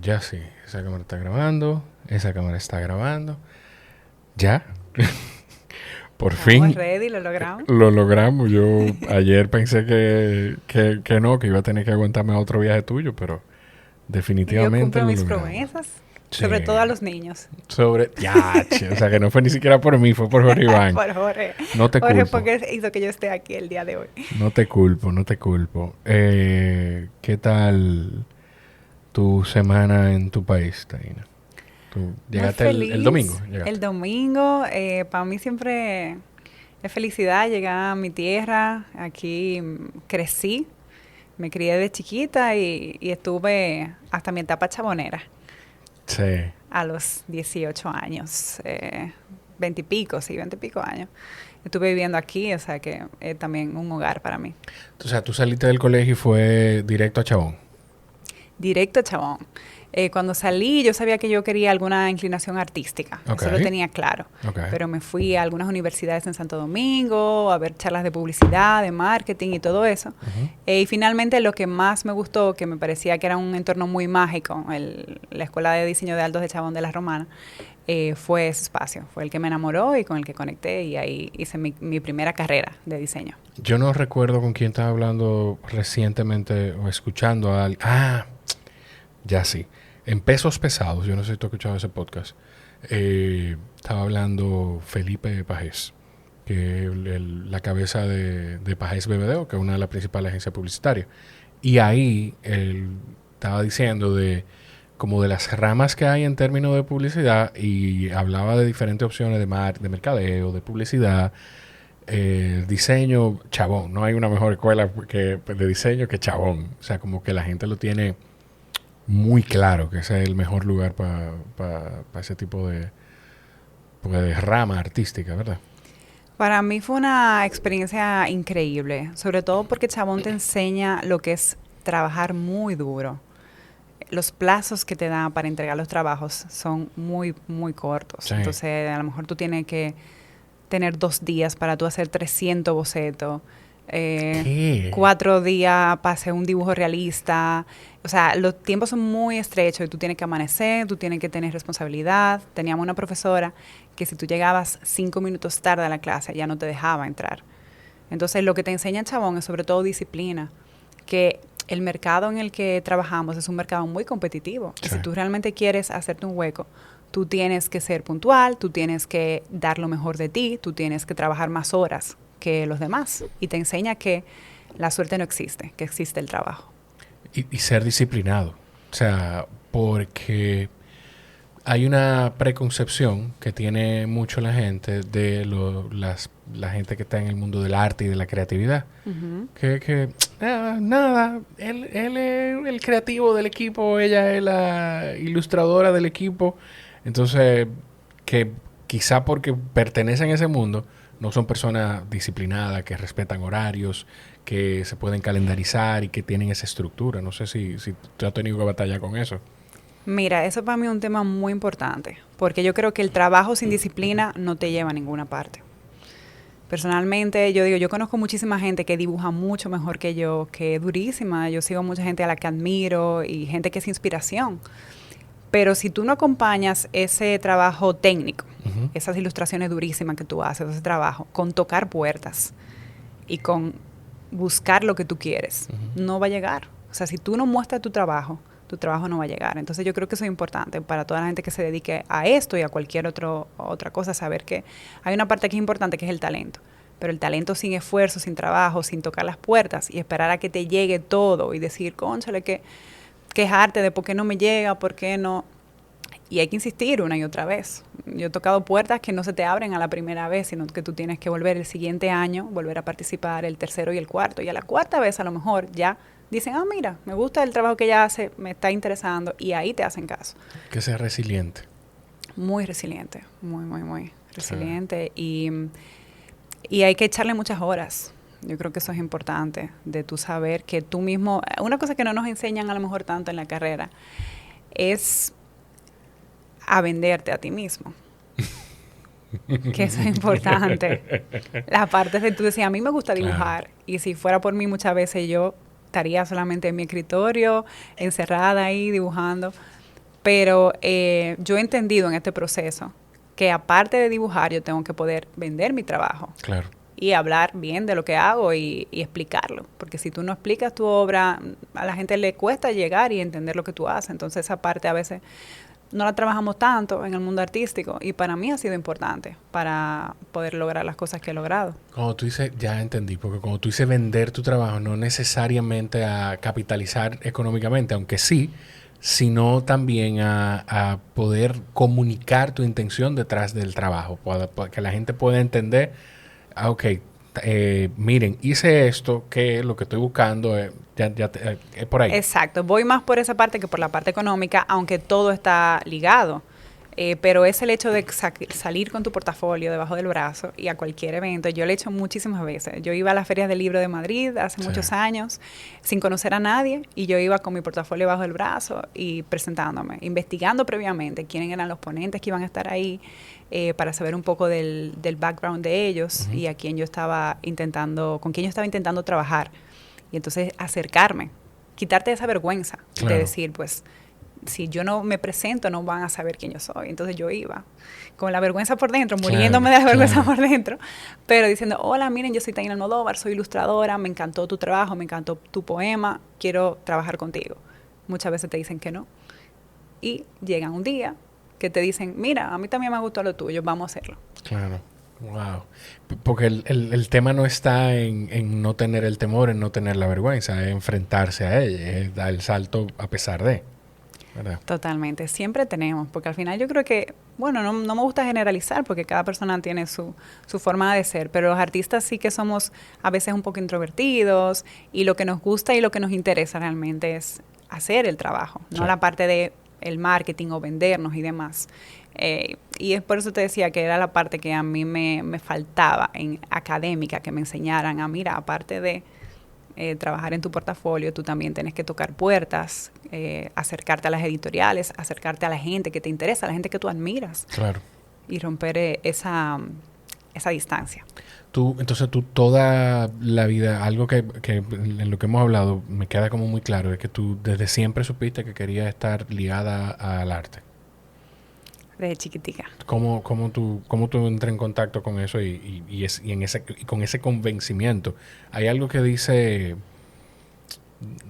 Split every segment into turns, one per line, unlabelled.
Ya sí. Esa cámara está grabando. Esa cámara está grabando. Ya. Por
Estamos
fin
ready, lo logramos.
lo logramos. Yo ayer pensé que no, que iba a tener que aguantarme a otro viaje tuyo, pero
Y yo
definitivamente
cumplo
lo
mis
logramos.
promesas,
Sí.
sobre todo a los niños.
Sobre... Ya, che. O sea, que no fue ni siquiera por mí, fue por Jorge Iván.
Por Jorge.
No te
Jorge
culpo.
porque hizo que yo esté aquí el día de hoy.
No te culpo, no te culpo. ¿Qué tal tu semana en tu país, Taina? ¿Tú
Muy
llegaste el domingo?
feliz. El
¿Llegaste?
domingo, para mí siempre es felicidad llegar a mi tierra. Aquí crecí, me crié de chiquita y estuve hasta mi etapa chabonera,
Sí.
a los 18 años, 20 y pico, sí, 20 y pico años. Estuve viviendo aquí, o sea que es también un hogar para mí.
O sea, tú saliste del colegio y fue directo a Chabón.
Directo a Chabón. Cuando salí, yo sabía que yo quería alguna inclinación artística.
Ok,
Eso lo tenía claro.
ok.
Pero me fui a algunas universidades en Santo Domingo a ver charlas de publicidad, de marketing y todo eso.
Ujú.
Y finalmente lo que más me gustó, que me parecía que era un entorno muy mágico, la Escuela de Diseño de Altos de Chabón de la Romana, fue ese espacio. Fue el que me enamoró y con el que conecté y ahí hice mi primera carrera de diseño.
Yo no recuerdo con quién estaba hablando recientemente o escuchando a alguien. Ah, ya sí. En Pesos Pesados, yo no sé si tú has escuchado ese podcast. Estaba hablando Felipe Pajés, que es la cabeza de Pajés BBDO, que es una de las principales agencias publicitarias. Y ahí él estaba diciendo de como de las ramas que hay en términos de publicidad y hablaba de diferentes opciones de mercadeo, de publicidad, diseño, Chabón. No hay una mejor escuela de diseño que Chabón. O sea, como que la gente lo tiene muy claro que ese es el mejor lugar para ese tipo de rama artística, ¿verdad?
Para mí fue una experiencia increíble, sobre todo porque Chabón te enseña lo que es trabajar muy duro. Los plazos que te dan para entregar los trabajos son muy, muy cortos.
Sí.
Entonces, a lo mejor tú tienes que tener 2 días para tú hacer 300 bocetos,
¿Qué?
4 días para hacer un dibujo realista. O sea, los tiempos son muy estrechos y tú tienes que amanecer, tú tienes que tener responsabilidad. Teníamos una profesora que si tú llegabas 5 minutos tarde a la clase ya no te dejaba entrar. Entonces, lo que te enseña Chabón es sobre todo disciplina, que el mercado en el que trabajamos es un mercado muy competitivo. Sí. Y si tú realmente quieres hacerte un hueco, tú tienes que ser puntual, tú tienes que dar lo mejor de ti, tú tienes que trabajar más horas que los demás. Y te enseña que la suerte no existe, que existe el trabajo.
Y ser disciplinado. O sea, porque hay una preconcepción que tiene mucho la gente de la gente que está en el mundo del arte y de la creatividad. Nada, él es el creativo del equipo, ella es la ilustradora del equipo. Entonces, que quizá porque pertenecen a ese mundo, no son personas disciplinadas, que respetan horarios, que se pueden calendarizar y que tienen esa estructura. No sé si tú has tenido que batallar con eso.
Mira, eso para mí es un tema muy importante, porque yo creo que el trabajo sin disciplina no te lleva a ninguna parte. Personalmente, yo conozco muchísima gente que dibuja mucho mejor que yo, que es durísima. Yo sigo mucha gente a la que admiro y gente que es inspiración. Pero si tú no acompañas ese trabajo técnico, esas ilustraciones durísimas que tú haces, ese trabajo, con tocar puertas y con buscar lo que tú quieres, no va a llegar. O sea, si tú no muestras tu trabajo no va a llegar. Entonces yo creo que eso es importante para toda la gente que se dedique a esto y a cualquier otra cosa, saber que hay una parte que es importante, que es el talento. Pero el talento sin esfuerzo, sin trabajo, sin tocar las puertas y esperar a que te llegue todo y decir, cónchale, que quejarte de por qué no me llega, por qué no. Y hay que insistir una y otra vez. Yo he tocado puertas que no se te abren a la primera vez, sino que tú tienes que volver el siguiente año, volver a participar el tercero y el cuarto. Y a la cuarta vez a lo mejor ya dicen, mira, me gusta el trabajo que ella hace, me está interesando, y ahí te hacen caso.
Que sea resiliente.
Muy resiliente, muy, muy, muy resiliente. Sí. Y hay que echarle muchas horas. Yo creo que eso es importante, de tú saber que tú mismo... Una cosa que no nos enseñan a lo mejor tanto en la carrera es a venderte a ti mismo. Que eso es importante. Las partes de tú decías, a mí me gusta dibujar, y si fuera por mí muchas veces yo estaría solamente en mi escritorio, encerrada ahí dibujando. Pero yo he entendido en este proceso que aparte de dibujar, yo tengo que poder vender mi trabajo.
Claro.
Y hablar bien de lo que hago y explicarlo. Porque si tú no explicas tu obra, a la gente le cuesta llegar y entender lo que tú haces. Entonces esa parte a veces no la trabajamos tanto en el mundo artístico y para mí ha sido importante para poder lograr las cosas que he logrado.
Cuando tú dices, ya entendí, porque cuando tú dices vender tu trabajo, no necesariamente a capitalizar económicamente, aunque sí, sino también a poder comunicar tu intención detrás del trabajo, para que la gente pueda entender, ok, miren, hice esto, que lo que estoy buscando es por ahí.
Exacto, voy más por esa parte que por la parte económica, aunque todo está ligado. Pero es el hecho de salir con tu portafolio debajo del brazo y a cualquier evento. Yo lo he hecho muchísimas veces. Yo iba a las ferias del libro de Madrid hace muchos años sin conocer a nadie y yo iba con mi portafolio debajo del brazo y presentándome, investigando previamente quiénes eran los ponentes que iban a estar ahí para saber un poco del background de ellos y a quién yo estaba con quién yo estaba intentando trabajar. Y entonces acercarme, quitarte esa vergüenza de decir, pues, si yo no me presento, no van a saber quién yo soy. Entonces yo iba con la vergüenza por dentro, muriéndome de la vergüenza por dentro, pero diciendo, hola, miren, yo soy Taina Almodóvar, soy ilustradora, me encantó tu trabajo, me encantó tu poema, quiero trabajar contigo. Muchas veces te dicen que no. Y llegan un día que te dicen, mira, a mí también me gustó lo tuyo, vamos a hacerlo.
Claro. Wow. Porque el tema no está en no tener el temor, en no tener la vergüenza, es enfrentarse a ella, es dar el salto a pesar de. ¿Verdad?
Totalmente, siempre tenemos, porque al final yo creo que, bueno, no me gusta generalizar porque cada persona tiene su forma de ser, pero los artistas sí que somos a veces un poco introvertidos y lo que nos gusta y lo que nos interesa realmente es hacer el trabajo, no la parte de el marketing o vendernos y demás. Y es por eso te decía que era la parte que a mí me faltaba en académica, que me enseñaran a, mira, aparte de trabajar en tu portafolio, tú también tienes que tocar puertas, acercarte a las editoriales, acercarte a la gente que te interesa, a la gente que tú admiras.
Claro.
Y romper esa distancia.
Entonces tú toda la vida, algo que en lo que hemos hablado me queda como muy claro, es que tú desde siempre supiste que querías estar ligada al arte.
Desde chiquitica.
¿Cómo tú entras en contacto con eso y con ese convencimiento? Hay algo que dice,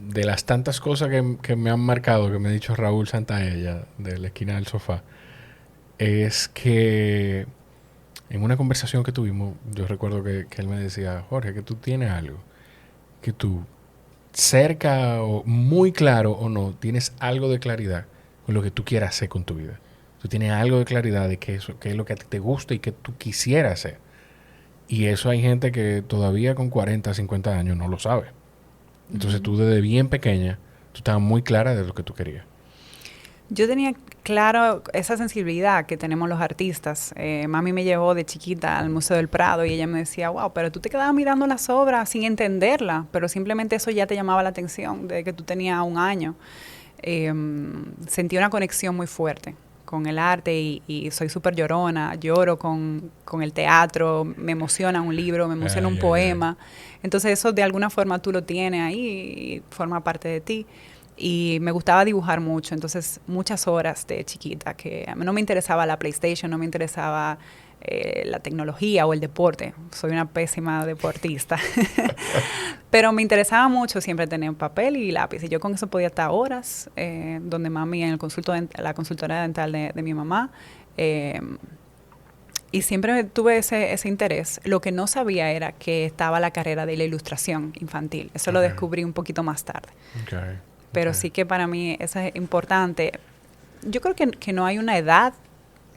de las tantas cosas que me han marcado, que me ha dicho Raúl Santaella, de la esquina del sofá, es que en una conversación que tuvimos, yo recuerdo que él me decía, Jorge, que tú tienes algo, que tú cerca o muy claro o no, tienes algo de claridad con lo que tú quieras hacer con tu vida. Tú tienes algo de claridad de qué es lo que a ti te gusta y que tú quisieras hacer. Y eso hay gente que todavía con 40, 50 años no lo sabe. Entonces tú desde bien pequeña, tú estabas muy clara de lo que tú querías.
Yo tenía claro esa sensibilidad que tenemos los artistas. Mami me llevó de chiquita al Museo del Prado y ella me decía, wow, pero tú te quedabas mirando las obras sin entenderla, pero simplemente eso ya te llamaba la atención desde que tú tenías 1 año. Sentí una conexión muy fuerte con el arte y soy súper llorona, lloro con el teatro, me emociona un libro, me emociona un poema. Entonces eso de alguna forma tú lo tienes ahí y forma parte de ti. Y me gustaba dibujar mucho, entonces muchas horas de chiquita, que a mí no me interesaba la PlayStation, no me interesaba la tecnología o el deporte. Soy una pésima deportista. Pero me interesaba mucho siempre tener papel y lápiz. Y yo con eso podía estar horas, donde mami, en la consultora dental de mi mamá. Y siempre tuve ese interés. Lo que no sabía era que estaba la carrera de la ilustración infantil. Eso lo descubrí un poquito más tarde. Pero sí que para mí eso es importante. Yo creo que no hay una edad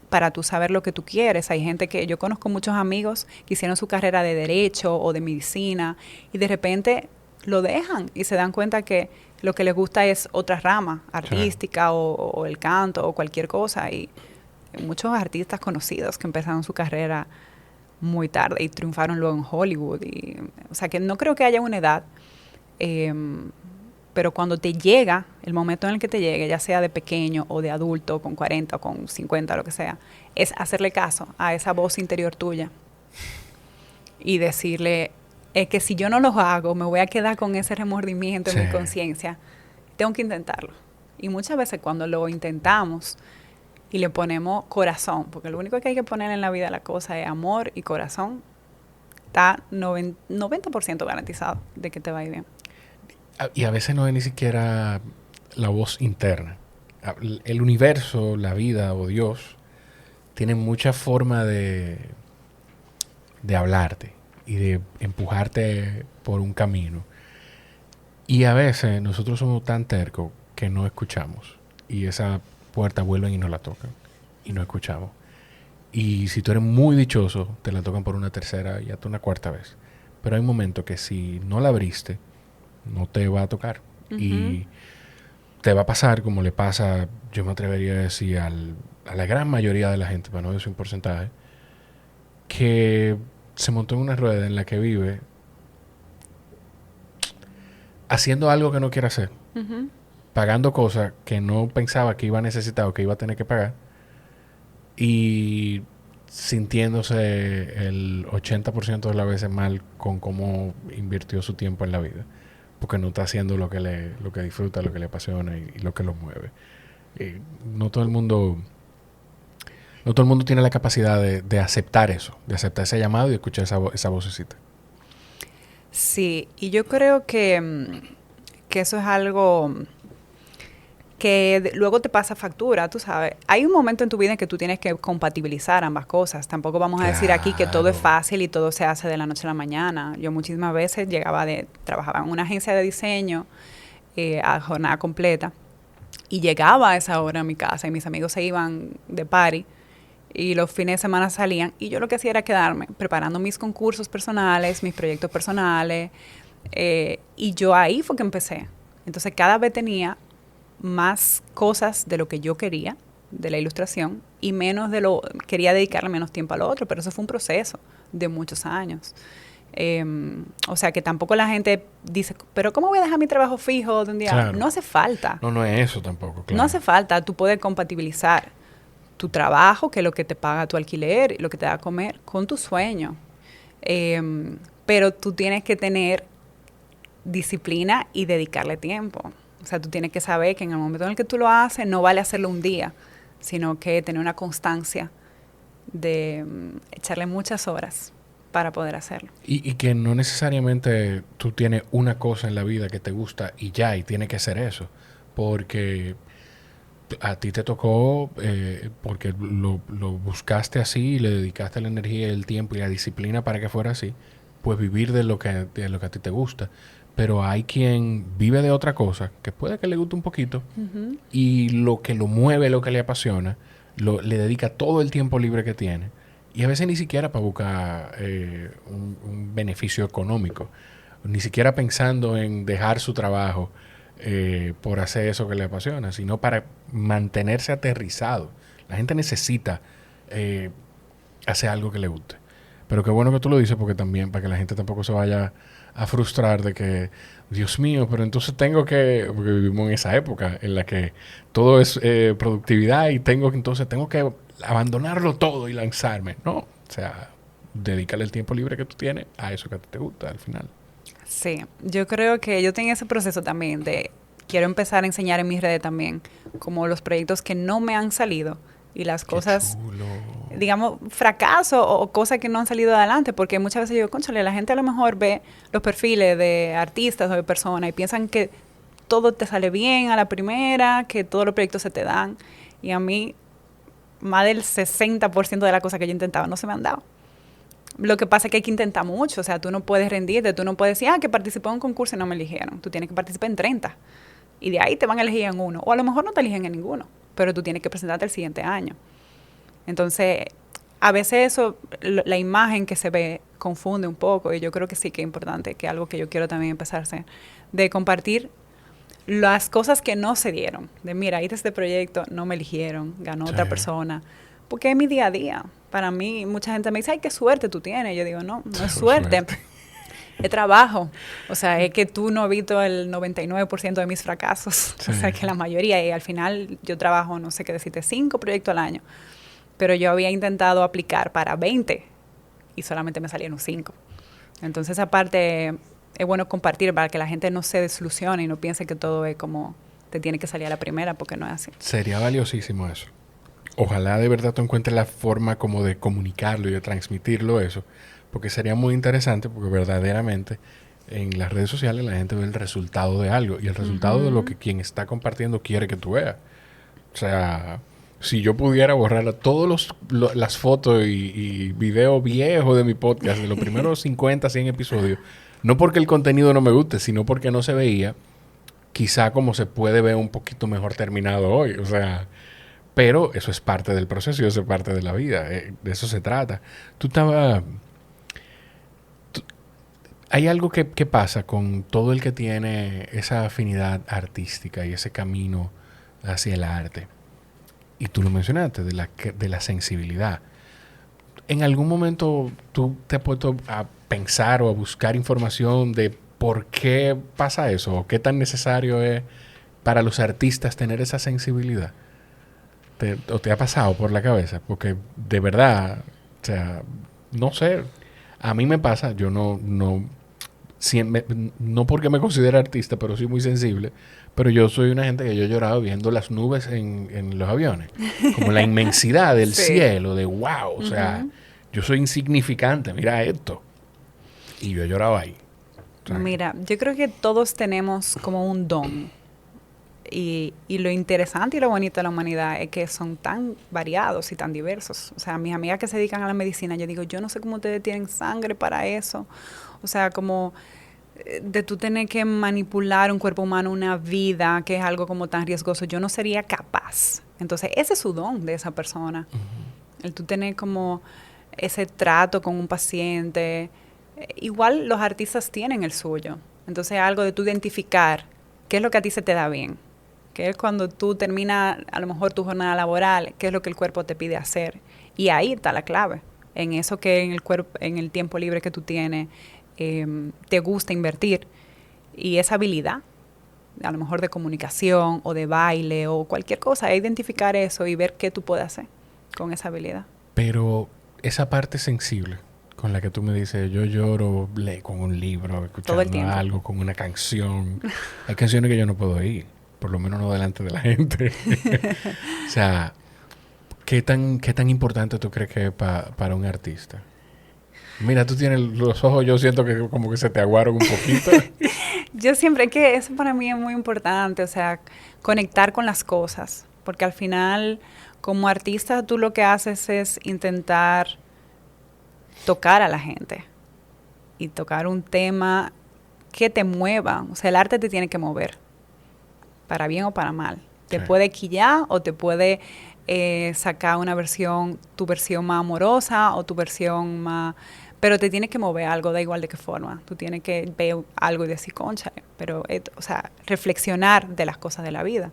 para tú saber lo que tú quieres. Hay gente yo conozco muchos amigos que hicieron su carrera de derecho o de medicina y de repente lo dejan y se dan cuenta que lo que les gusta es otra rama artística o el canto o cualquier cosa. Y muchos artistas conocidos que empezaron su carrera muy tarde y triunfaron luego en Hollywood. O sea que no creo que haya una edad. Pero cuando te llega, el momento en el que te llegue, ya sea de pequeño o de adulto, con 40 o con 50, lo que sea, es hacerle caso a esa voz interior tuya y decirle, es que si yo no lo hago, me voy a quedar con ese remordimiento en
Sí.
mi conciencia. Tengo que intentarlo. Y muchas veces cuando lo intentamos y le ponemos corazón, porque lo único que hay que poner en la vida de la cosa es amor y corazón, está 90% garantizado de que te va a ir bien.
Y a veces no es ni siquiera la voz interna. El universo, la vida o Dios tienen mucha forma de hablarte y de empujarte por un camino. Y a veces nosotros somos tan tercos que no escuchamos. Y esa puerta vuelven y nos la tocan. Y no escuchamos. Y si tú eres muy dichoso, te la tocan por una tercera y hasta una cuarta vez. Pero hay momentos que si no la abriste, no te va a tocar. Y te va a pasar como le pasa, yo me atrevería a decir, a la gran mayoría de la gente, para no decir un porcentaje, que se montó en una rueda en la que vive haciendo algo que no quiere hacer, pagando cosas que no pensaba que iba a necesitar o que iba a tener que pagar, y sintiéndose el 80% de las veces mal con cómo invirtió su tiempo en la vida, porque no está haciendo lo que disfruta, lo que le apasiona y lo que lo mueve. Y no todo el mundo tiene la capacidad de aceptar eso, de aceptar ese llamado y de escuchar esa vocecita.
Sí, y yo creo que eso es algo que luego te pasa factura, tú sabes. Hay un momento en tu vida en que tú tienes que compatibilizar ambas cosas. Tampoco vamos a decir aquí que todo es fácil y todo se hace de la noche a la mañana. Yo muchísimas veces trabajaba en una agencia de diseño a jornada completa y llegaba a esa hora a mi casa y mis amigos se iban de party y los fines de semana salían y yo lo que hacía era quedarme preparando mis concursos personales, mis proyectos personales y yo ahí fue que empecé. Entonces cada vez tenía más cosas de lo que yo quería de la ilustración y quería dedicarle menos tiempo a lo otro, pero eso fue un proceso de muchos años. O sea que tampoco la gente dice, pero ¿cómo voy a dejar mi trabajo fijo de un día?
Claro.
No hace falta.
No es eso tampoco, claro.
No hace falta. Tú puedes compatibilizar tu trabajo, que es lo que te paga tu alquiler, lo que te da a comer, con tu sueño. Pero tú tienes que tener disciplina y dedicarle tiempo. O sea, tú tienes que saber que en el momento en el que tú lo haces, no vale hacerlo un día, sino que tener una constancia de echarle muchas horas para poder hacerlo.
Y que no necesariamente tú tienes una cosa en la vida que te gusta y ya, y tiene que ser eso. Porque a ti te tocó, porque lo buscaste así, y le dedicaste la energía, el tiempo y la disciplina para que fuera así, pues vivir de lo que a ti te gusta. Pero hay quien vive de otra cosa, que puede que le guste un poquito, y lo que lo mueve, lo que le apasiona, le dedica todo el tiempo libre que tiene. Y a veces ni siquiera para buscar un beneficio económico, ni siquiera pensando en dejar su trabajo por hacer eso que le apasiona, sino para mantenerse aterrizado. La gente necesita hacer algo que le guste. Pero qué bueno que tú lo dices, porque también para que la gente tampoco se vaya a frustrar de que, Dios mío, pero entonces tengo que, porque vivimos en esa época en la que todo es productividad y tengo que abandonarlo todo y lanzarme. No, o sea, dedícale el tiempo libre que tú tienes a eso que a ti te gusta al final.
Sí, yo creo que yo tengo ese proceso también de quiero empezar a enseñar en mis redes también, como los proyectos que no me han salido y las cosas, digamos, fracaso o cosas que no han salido adelante, porque muchas veces yo digo, cónchale, la gente a lo mejor ve los perfiles de artistas o de personas y piensan que todo te sale bien a la primera, que todos los proyectos se te dan, y a mí más del 60% de las cosas que yo intentaba no se me han dado. Lo que pasa es que hay que intentar mucho, o sea, tú no puedes rendirte, tú no puedes decir, que participé en un concurso y no me eligieron. Tú tienes que participar en 30 y de ahí te van a elegir en uno, o a lo mejor no te eligen en ninguno, pero tú tienes que presentarte el siguiente año. Entonces, a veces eso, la imagen que se ve confunde un poco, y yo creo que sí que es importante, que es algo que yo quiero también empezar a hacer, de compartir las cosas que no se dieron, de mira, hice este proyecto, no me eligieron, ganó otra persona, porque es mi día a día. Para mí, mucha gente me dice, ay, qué suerte tú tienes. Yo digo, no es suerte. Es trabajo. O sea, es que tú no has visto el 99% de mis fracasos. Sí. O sea, que la mayoría, y al final yo trabajo, no sé qué decirte, 5 proyectos al año. Pero yo había intentado aplicar para 20 y solamente me salieron 5. Entonces esa parte es bueno compartir para que la gente no se desilusione y no piense que todo es como te tiene que salir a la primera, porque no es así.
Sería valiosísimo eso. Ojalá de verdad tú encuentres la forma como de comunicarlo y de transmitirlo eso, porque sería muy interesante, porque verdaderamente en las redes sociales la gente ve el resultado de algo y el resultado de lo que quien está compartiendo quiere que tú veas. O sea, si yo pudiera borrar todas las fotos y videos viejos de mi podcast, de los primeros 50, 100 episodios, no porque el contenido no me guste, sino porque no se veía, quizá como se puede ver un poquito mejor terminado hoy. O sea, pero eso es parte del proceso y eso es parte de la vida. De eso se trata. Hay algo que pasa con todo el que tiene esa afinidad artística y ese camino hacia el arte. Y tú lo mencionaste, de la sensibilidad. ¿En algún momento tú te has puesto a pensar o a buscar información de por qué pasa eso? ¿O qué tan necesario es para los artistas tener esa sensibilidad? ¿O te ha pasado por la cabeza? Porque de verdad, o sea, no sé. A mí me pasa, yo no porque me considere artista, pero soy muy sensible. Pero yo soy una gente que yo he llorado viendo las nubes en los aviones. Como la inmensidad del cielo, de wow. O sea, yo soy insignificante, mira esto. Y yo he llorado ahí.
Mira, yo creo que todos tenemos como un don. Y lo interesante y lo bonito de la humanidad es que son tan variados y tan diversos. O sea, mis amigas que se dedican a la medicina, yo digo, yo no sé cómo ustedes tienen sangre para eso. O sea, como de tú tener que manipular un cuerpo humano, una vida, que es algo como tan riesgoso, yo no sería capaz. Entonces, ese es su don de esa persona. El tú tener como ese trato con un paciente. Igual los artistas tienen el suyo. Entonces, algo de tú identificar qué es lo que a ti se te da bien. Que es cuando tú terminas a lo mejor tu jornada laboral, qué es lo que el cuerpo te pide hacer. Y ahí está la clave. En eso que en el tiempo libre que tú tienes, te gusta invertir. Y esa habilidad, a lo mejor de comunicación o de baile o cualquier cosa, es identificar eso y ver qué tú puedes hacer con esa habilidad.
Pero esa parte sensible con la que tú me dices, yo lloro con un libro, escuchando algo, con una canción. Hay canciones que yo no puedo oír, por lo menos no delante de la gente. O sea, ¿qué tan importante tú crees que es para un artista? Mira, tú tienes los ojos, yo siento que como que se te aguaron un poquito.
Yo siempre, que eso para mí es muy importante, o sea, conectar con las cosas, porque al final, como artista, tú lo que haces es intentar tocar a la gente y tocar un tema que te mueva. O sea, el arte te tiene que mover, para bien o para mal. Te puede quillar o te puede sacar tu versión más amorosa o tu versión más... Pero te tiene que mover algo, da igual de qué forma. Tú tienes que ver algo y decir, concha, pero, o sea, reflexionar de las cosas de la vida.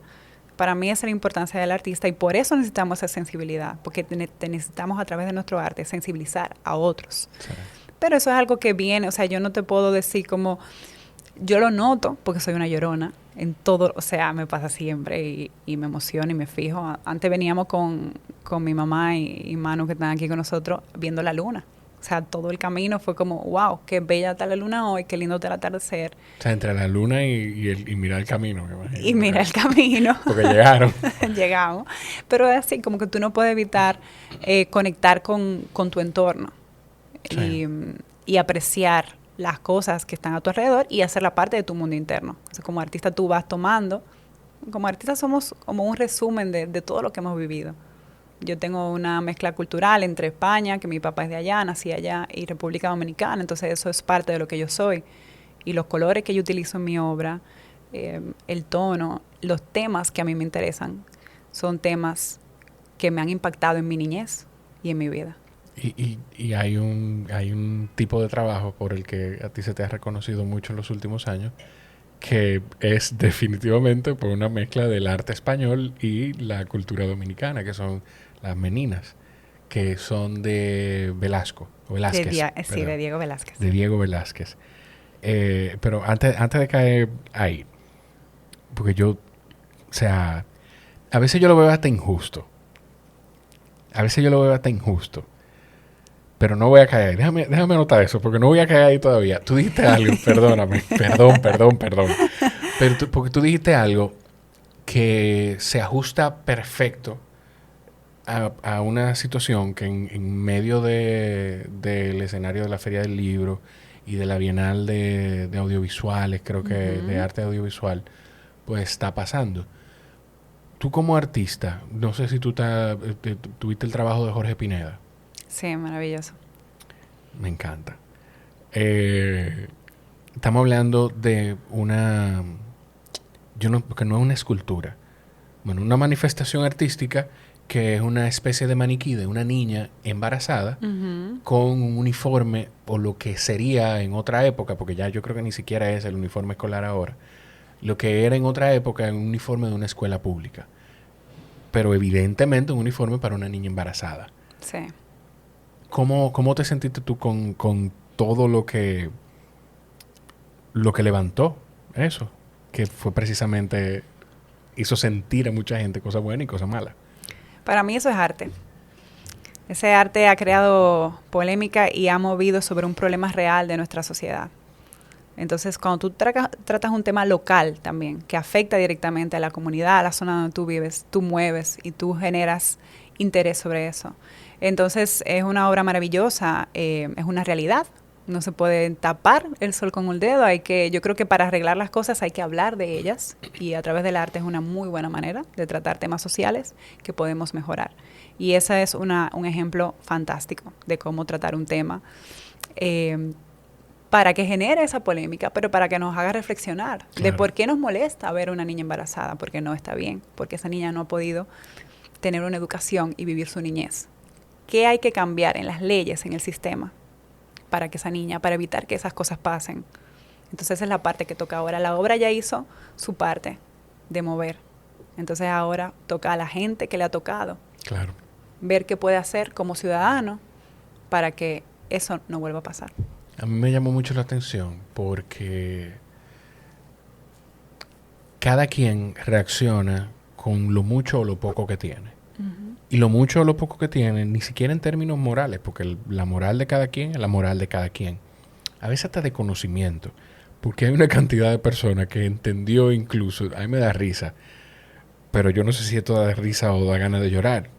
Para mí esa es la importancia del artista y por eso necesitamos esa sensibilidad, porque te necesitamos a través de nuestro arte sensibilizar a otros. Sí. Pero eso es algo que viene, o sea, yo no te puedo decir como, yo lo noto porque soy una llorona en todo, o sea, me pasa siempre y me emociono y me fijo. Antes veníamos con mi mamá y Manu que están aquí con nosotros viendo la luna. O sea, todo el camino fue como, wow, qué bella está la luna hoy, qué lindo está el atardecer.
O sea, entre la luna y mirar el camino, me imagino.
Y mirar el camino.
Porque llegaron.
Llegamos. Pero es así, como que tú no puedes evitar conectar con tu entorno. Sí. Y apreciar las cosas que están a tu alrededor y hacerla parte de tu mundo interno. O sea, como artista tú vas tomando. Como artistas somos como un resumen de todo lo que hemos vivido. Yo tengo una mezcla cultural entre España, que mi papá es de allá, nací allá, y República Dominicana, entonces eso es parte de lo que yo soy. Y los colores que yo utilizo en mi obra, el tono, los temas que a mí me interesan, son temas que me han impactado en mi niñez y en mi vida.
Y hay un tipo de trabajo por el que a ti se te ha reconocido mucho en los últimos años, que es definitivamente por una mezcla del arte español y la cultura dominicana, que son las meninas, que son de Velázquez.
Sí, de Diego Velázquez.
De Diego Velázquez. Pero antes de caer ahí, porque yo, o sea, a veces yo lo veo hasta injusto. pero no voy a caer. Déjame anotar eso, porque no voy a caer ahí todavía. Tú dijiste algo, perdóname, perdón. Porque tú dijiste algo que se ajusta perfecto a una situación que en medio del escenario de la Feria del Libro y de la Bienal de Audiovisuales, creo que de arte audiovisual, pues está pasando. Tú como artista, no sé si tuviste el trabajo de Jorge Pineda.
Sí, maravilloso.
Me encanta. Estamos hablando de porque no es una escultura. Bueno, una manifestación artística que es una especie de maniquí de una niña embarazada con un uniforme o lo que sería en otra época, porque ya yo creo que ni siquiera es el uniforme escolar ahora, lo que era en otra época un uniforme de una escuela pública. Pero evidentemente un uniforme para una niña embarazada.
Sí.
¿Cómo te sentiste tú con todo lo que levantó eso? Que fue precisamente, hizo sentir a mucha gente cosas buenas y cosas malas.
Para mí eso es arte. Ese arte ha creado polémica y ha movido sobre un problema real de nuestra sociedad. Entonces, cuando tú tratas un tema local también, que afecta directamente a la comunidad, a la zona donde tú vives, tú mueves y tú generas interés sobre eso. Entonces, es una obra maravillosa, es una realidad. No se puede tapar el sol con un dedo. Yo creo que para arreglar las cosas hay que hablar de ellas y a través del arte es una muy buena manera de tratar temas sociales que podemos mejorar. Y ese es un ejemplo fantástico de cómo tratar un tema para que genere esa polémica, pero para que nos haga reflexionar de por qué nos molesta ver a una niña embarazada, porque no está bien, porque esa niña no ha podido tener una educación y vivir su niñez. ¿Qué hay que cambiar en las leyes, en el sistema? Para evitar que esas cosas pasen. Entonces esa es la parte que toca ahora. La obra ya hizo su parte de mover. Entonces ahora toca a la gente que le ha tocado.
Claro.
Ver qué puede hacer como ciudadano para que eso no vuelva a pasar.
A mí me llamó mucho la atención porque cada quien reacciona con lo mucho o lo poco que tiene. Y lo mucho o lo poco que tienen, ni siquiera en términos morales, porque la moral de cada quien es la moral de cada quien. A veces hasta de conocimiento, porque hay una cantidad de personas que entendió incluso, a mí me da risa, pero yo no sé si esto da risa o da ganas de llorar,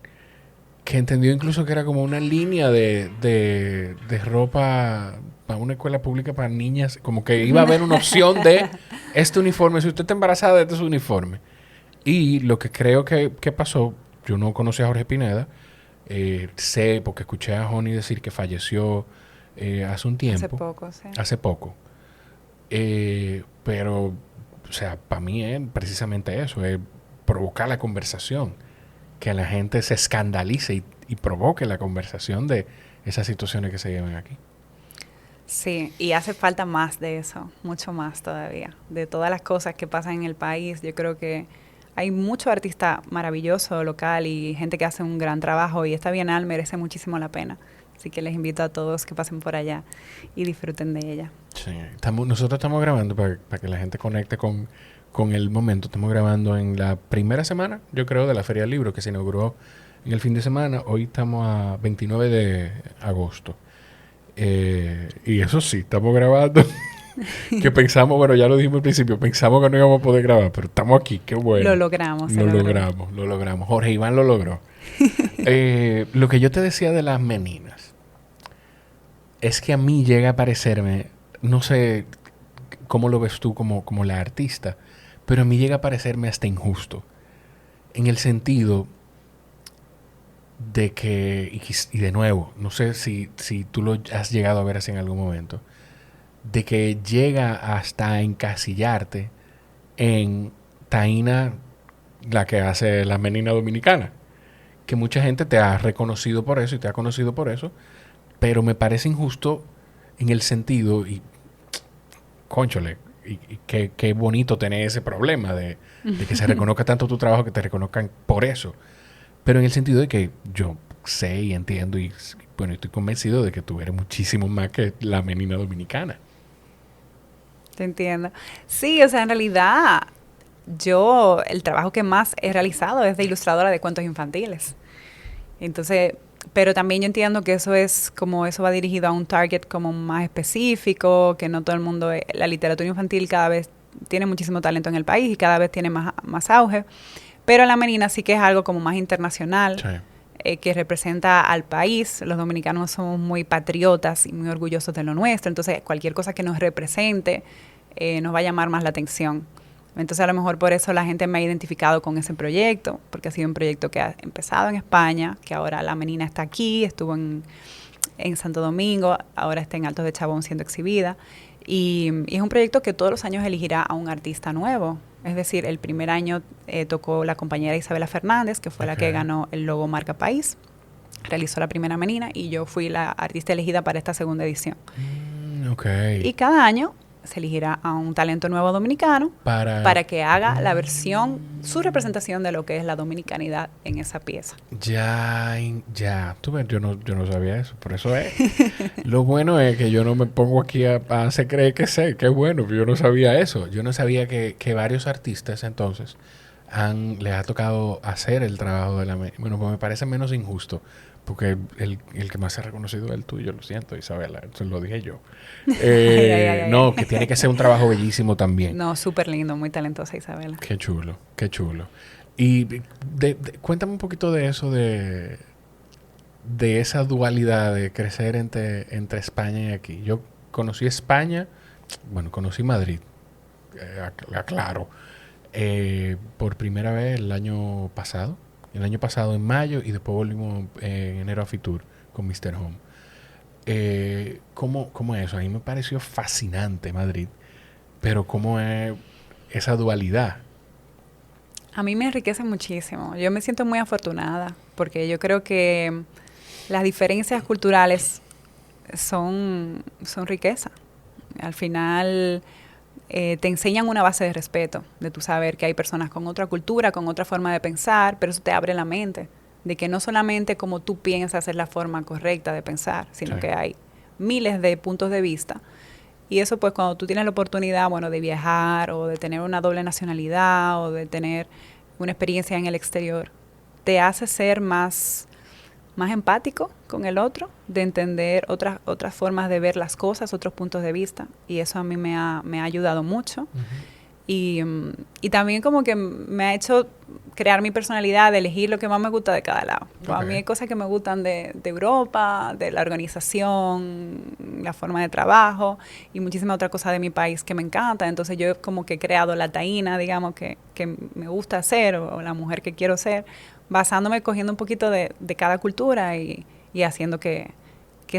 que entendió incluso que era como una línea de ropa para una escuela pública para niñas, como que iba a haber una opción de este uniforme, si usted está embarazada, este es su uniforme. Y lo que creo que pasó, yo no conocía a Jorge Pineda, sé, porque escuché a Joni decir que falleció hace un tiempo.
Hace poco, sí.
Hace poco. Pero, o sea, para mí es precisamente eso, es provocar la conversación, que la gente se escandalice y provoque la conversación de esas situaciones que se llevan aquí.
Sí, y hace falta más de eso, mucho más todavía, de todas las cosas que pasan en el país. Yo creo que hay mucho artista maravilloso local y gente que hace un gran trabajo y esta Bienal merece muchísimo la pena. Así que les invito a todos que pasen por allá y disfruten de ella.
Sí, nosotros estamos grabando para que la gente conecte con el momento. Estamos grabando en la primera semana, yo creo, de la Feria del Libro, que se inauguró en el fin de semana. Hoy estamos a 29 de agosto. Y eso sí, estamos grabando. Que pensamos, bueno, ya lo dijimos al principio, pensamos que no íbamos a poder grabar, pero estamos aquí, qué bueno.
Lo logramos.
Lo logramos. Jorge Iván lo logró. Lo que yo te decía de las meninas es que a mí llega a parecerme, no sé cómo lo ves tú como la artista, pero a mí llega a parecerme hasta injusto. En el sentido de que, y de nuevo, no sé si tú lo has llegado a ver así en algún momento, de que llega hasta encasillarte en Taína, la que hace la menina dominicana. Que mucha gente te ha reconocido por eso y te ha conocido por eso, pero me parece injusto en el sentido, y cónchole, y qué bonito tener ese problema de que se reconozca tanto tu trabajo que te reconozcan por eso. Pero en el sentido de que yo sé y entiendo y bueno, estoy convencido de que tú eres muchísimo más que la menina dominicana.
Te entiendo. Sí, o sea, en realidad el trabajo que más he realizado es de ilustradora de cuentos infantiles. Entonces, Pero también yo entiendo que eso es como eso va dirigido a un target como más específico, que no todo el mundo, la literatura infantil cada vez tiene muchísimo talento en el país y cada vez tiene más auge. Pero la menina sí que es algo como más internacional, que representa al país. Los dominicanos somos muy patriotas y muy orgullosos de lo nuestro, entonces cualquier cosa que nos represente nos va a llamar más la atención. Entonces a lo mejor por eso la gente me ha identificado con ese proyecto, porque ha sido un proyecto que ha empezado en España, que ahora la menina está aquí, estuvo en Santo Domingo, ahora está en Altos de Chabón siendo exhibida. Y es un proyecto que todos los años elegirá a un artista nuevo. Es decir, el primer año tocó la compañera Isabela Fernández, que fue la que ganó el logo Marca País, realizó la primera menina y yo fui la artista elegida para esta segunda edición. Y cada año se elegirá a un talento nuevo dominicano para que haga la versión, su representación de lo que es la dominicanidad en esa pieza.
Ya. Tú ves, yo no sabía eso. Por eso es. Lo bueno es que yo no me pongo aquí a hacer creer que sé. Qué bueno, yo no sabía eso. Yo no sabía que varios artistas entonces les ha tocado hacer el trabajo de la... Bueno, pues me parece menos injusto. Porque el que más se ha reconocido es el tuyo, lo siento, Isabela, eso lo dije yo. No, que tiene que ser un trabajo bellísimo también.
No, súper lindo, muy talentosa Isabela.
Qué chulo, qué chulo. Y cuéntame un poquito de eso, de esa dualidad de crecer entre España y aquí. Yo conocí España, bueno, conocí Madrid, aclaro, por primera vez el año pasado en mayo y después volvimos en enero a Fitur con Mr. Home. ¿Cómo es eso? A mí me pareció fascinante Madrid, pero ¿cómo es esa dualidad?
A mí me enriquece muchísimo. Yo me siento muy afortunada porque yo creo que las diferencias culturales son riqueza. Al final te enseñan una base de respeto, de tu saber que hay personas con otra cultura, con otra forma de pensar, pero eso te abre la mente, de que no solamente como tú piensas es la forma correcta de pensar, sino que hay miles de puntos de vista. Y eso pues cuando tú tienes la oportunidad, bueno, de viajar o de tener una doble nacionalidad o de tener una experiencia en el exterior, te hace ser más empático con el otro, de entender otras formas de ver las cosas, otros puntos de vista, y eso a mí me ha ayudado mucho. Y también como que me ha hecho crear mi personalidad, de elegir lo que más me gusta de cada lado. A mí hay cosas que me gustan de Europa, de la organización, la forma de trabajo, y muchísimas otras cosas de mi país que me encantan. Entonces yo como que he creado la taína, digamos, que me gusta ser, o la mujer que quiero ser, basándome, cogiendo un poquito de cada cultura y haciendo que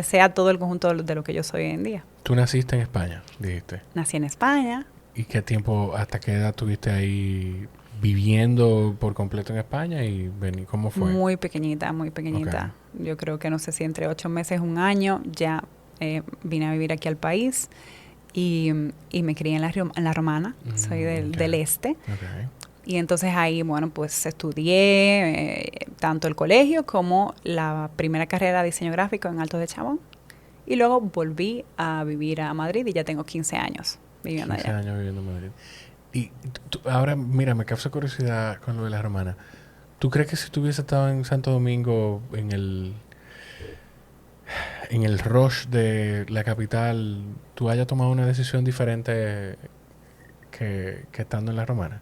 sea todo el conjunto de lo que yo soy hoy en día.
¿Tú naciste en España, dijiste?
Nací en España.
¿Y qué tiempo, hasta qué edad estuviste ahí viviendo por completo en España? ¿Y cómo fue?
Muy pequeñita. Okay. Yo creo que no sé si entre 8 meses, 1 año, ya vine a vivir aquí al país y me crié en la Romana. Soy del este.
Okay.
Y entonces ahí, bueno, pues estudié tanto el colegio como la primera carrera de diseño gráfico en Altos de Chabón. Y luego volví a vivir a Madrid y ya tengo 15 años viviendo
15
allá.
15 años viviendo en Madrid. Y ahora, mira, me causa curiosidad con lo de la Romana. ¿Tú crees que si tú hubieses estado en Santo Domingo, en el rush de la capital, tú hayas tomado una decisión diferente que estando en la Romana?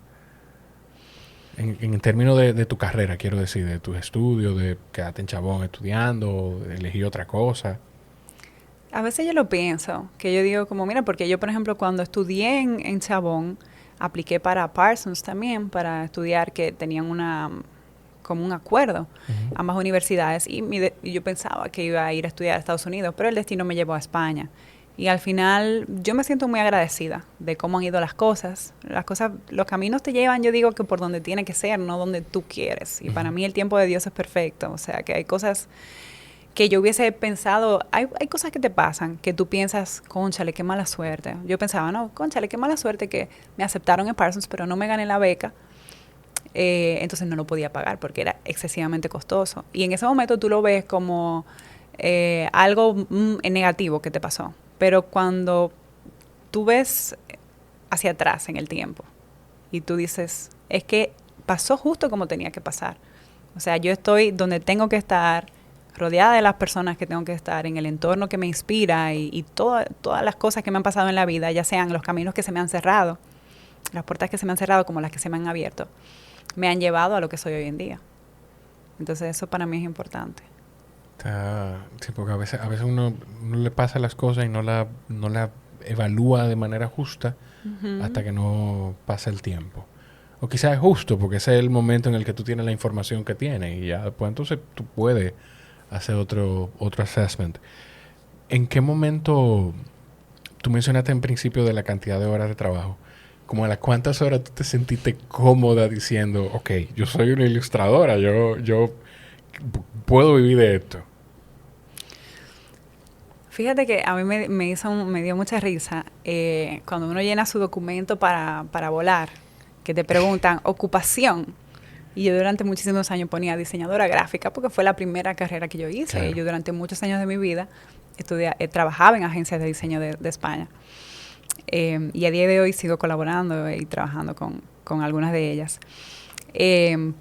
En términos de tu carrera, quiero decir, de tus estudios, de quedarte en Chabón estudiando, de elegir otra cosa.
A veces yo lo pienso, que yo digo como, mira, porque yo, por ejemplo, cuando estudié en Chabón, apliqué para Parsons también, para estudiar, que tenían como un acuerdo, ambas universidades, y yo pensaba que iba a ir a estudiar a Estados Unidos, pero el destino me llevó a España. Y al final yo me siento muy agradecida de cómo han ido las cosas. Los caminos te llevan, yo digo, que por donde tiene que ser, no donde tú quieres. Y para mí el tiempo de Dios es perfecto. O sea, que hay cosas que yo hubiese pensado, hay cosas que te pasan, que tú piensas, cónchale, qué mala suerte. Yo pensaba, no, cónchale, qué mala suerte que me aceptaron en Parsons, pero no me gané la beca. Entonces no lo podía pagar porque era excesivamente costoso. Y en ese momento tú lo ves como algo negativo que te pasó. Pero cuando tú ves hacia atrás en el tiempo y tú dices, es que pasó justo como tenía que pasar. O sea, yo estoy donde tengo que estar, rodeada de las personas que tengo que estar, en el entorno que me inspira y todas las cosas que me han pasado en la vida, ya sean los caminos que se me han cerrado, las puertas que se me han cerrado como las que se me han abierto, me han llevado a lo que soy hoy en día. Entonces eso para mí es importante.
Sí, porque a veces uno no le pasa las cosas y no la evalúa de manera justa hasta que no pasa el tiempo. O quizás es justo porque ese es el momento en el que tú tienes la información que tienes y ya después entonces tú puedes hacer otro assessment. ¿En qué momento, tú mencionaste en principio de la cantidad de horas de trabajo, como a las cuántas horas tú te sentiste cómoda diciendo, ok, yo soy una ilustradora, yo puedo vivir de esto?
Fíjate que a mí me dio mucha risa cuando uno llena su documento para volar, que te preguntan ocupación. Y yo durante muchísimos años ponía diseñadora gráfica porque fue la primera carrera que yo hice.
Claro.
Yo durante muchos años de mi vida trabajaba en agencias de diseño de España. Y a día de hoy sigo colaborando y trabajando con algunas de ellas.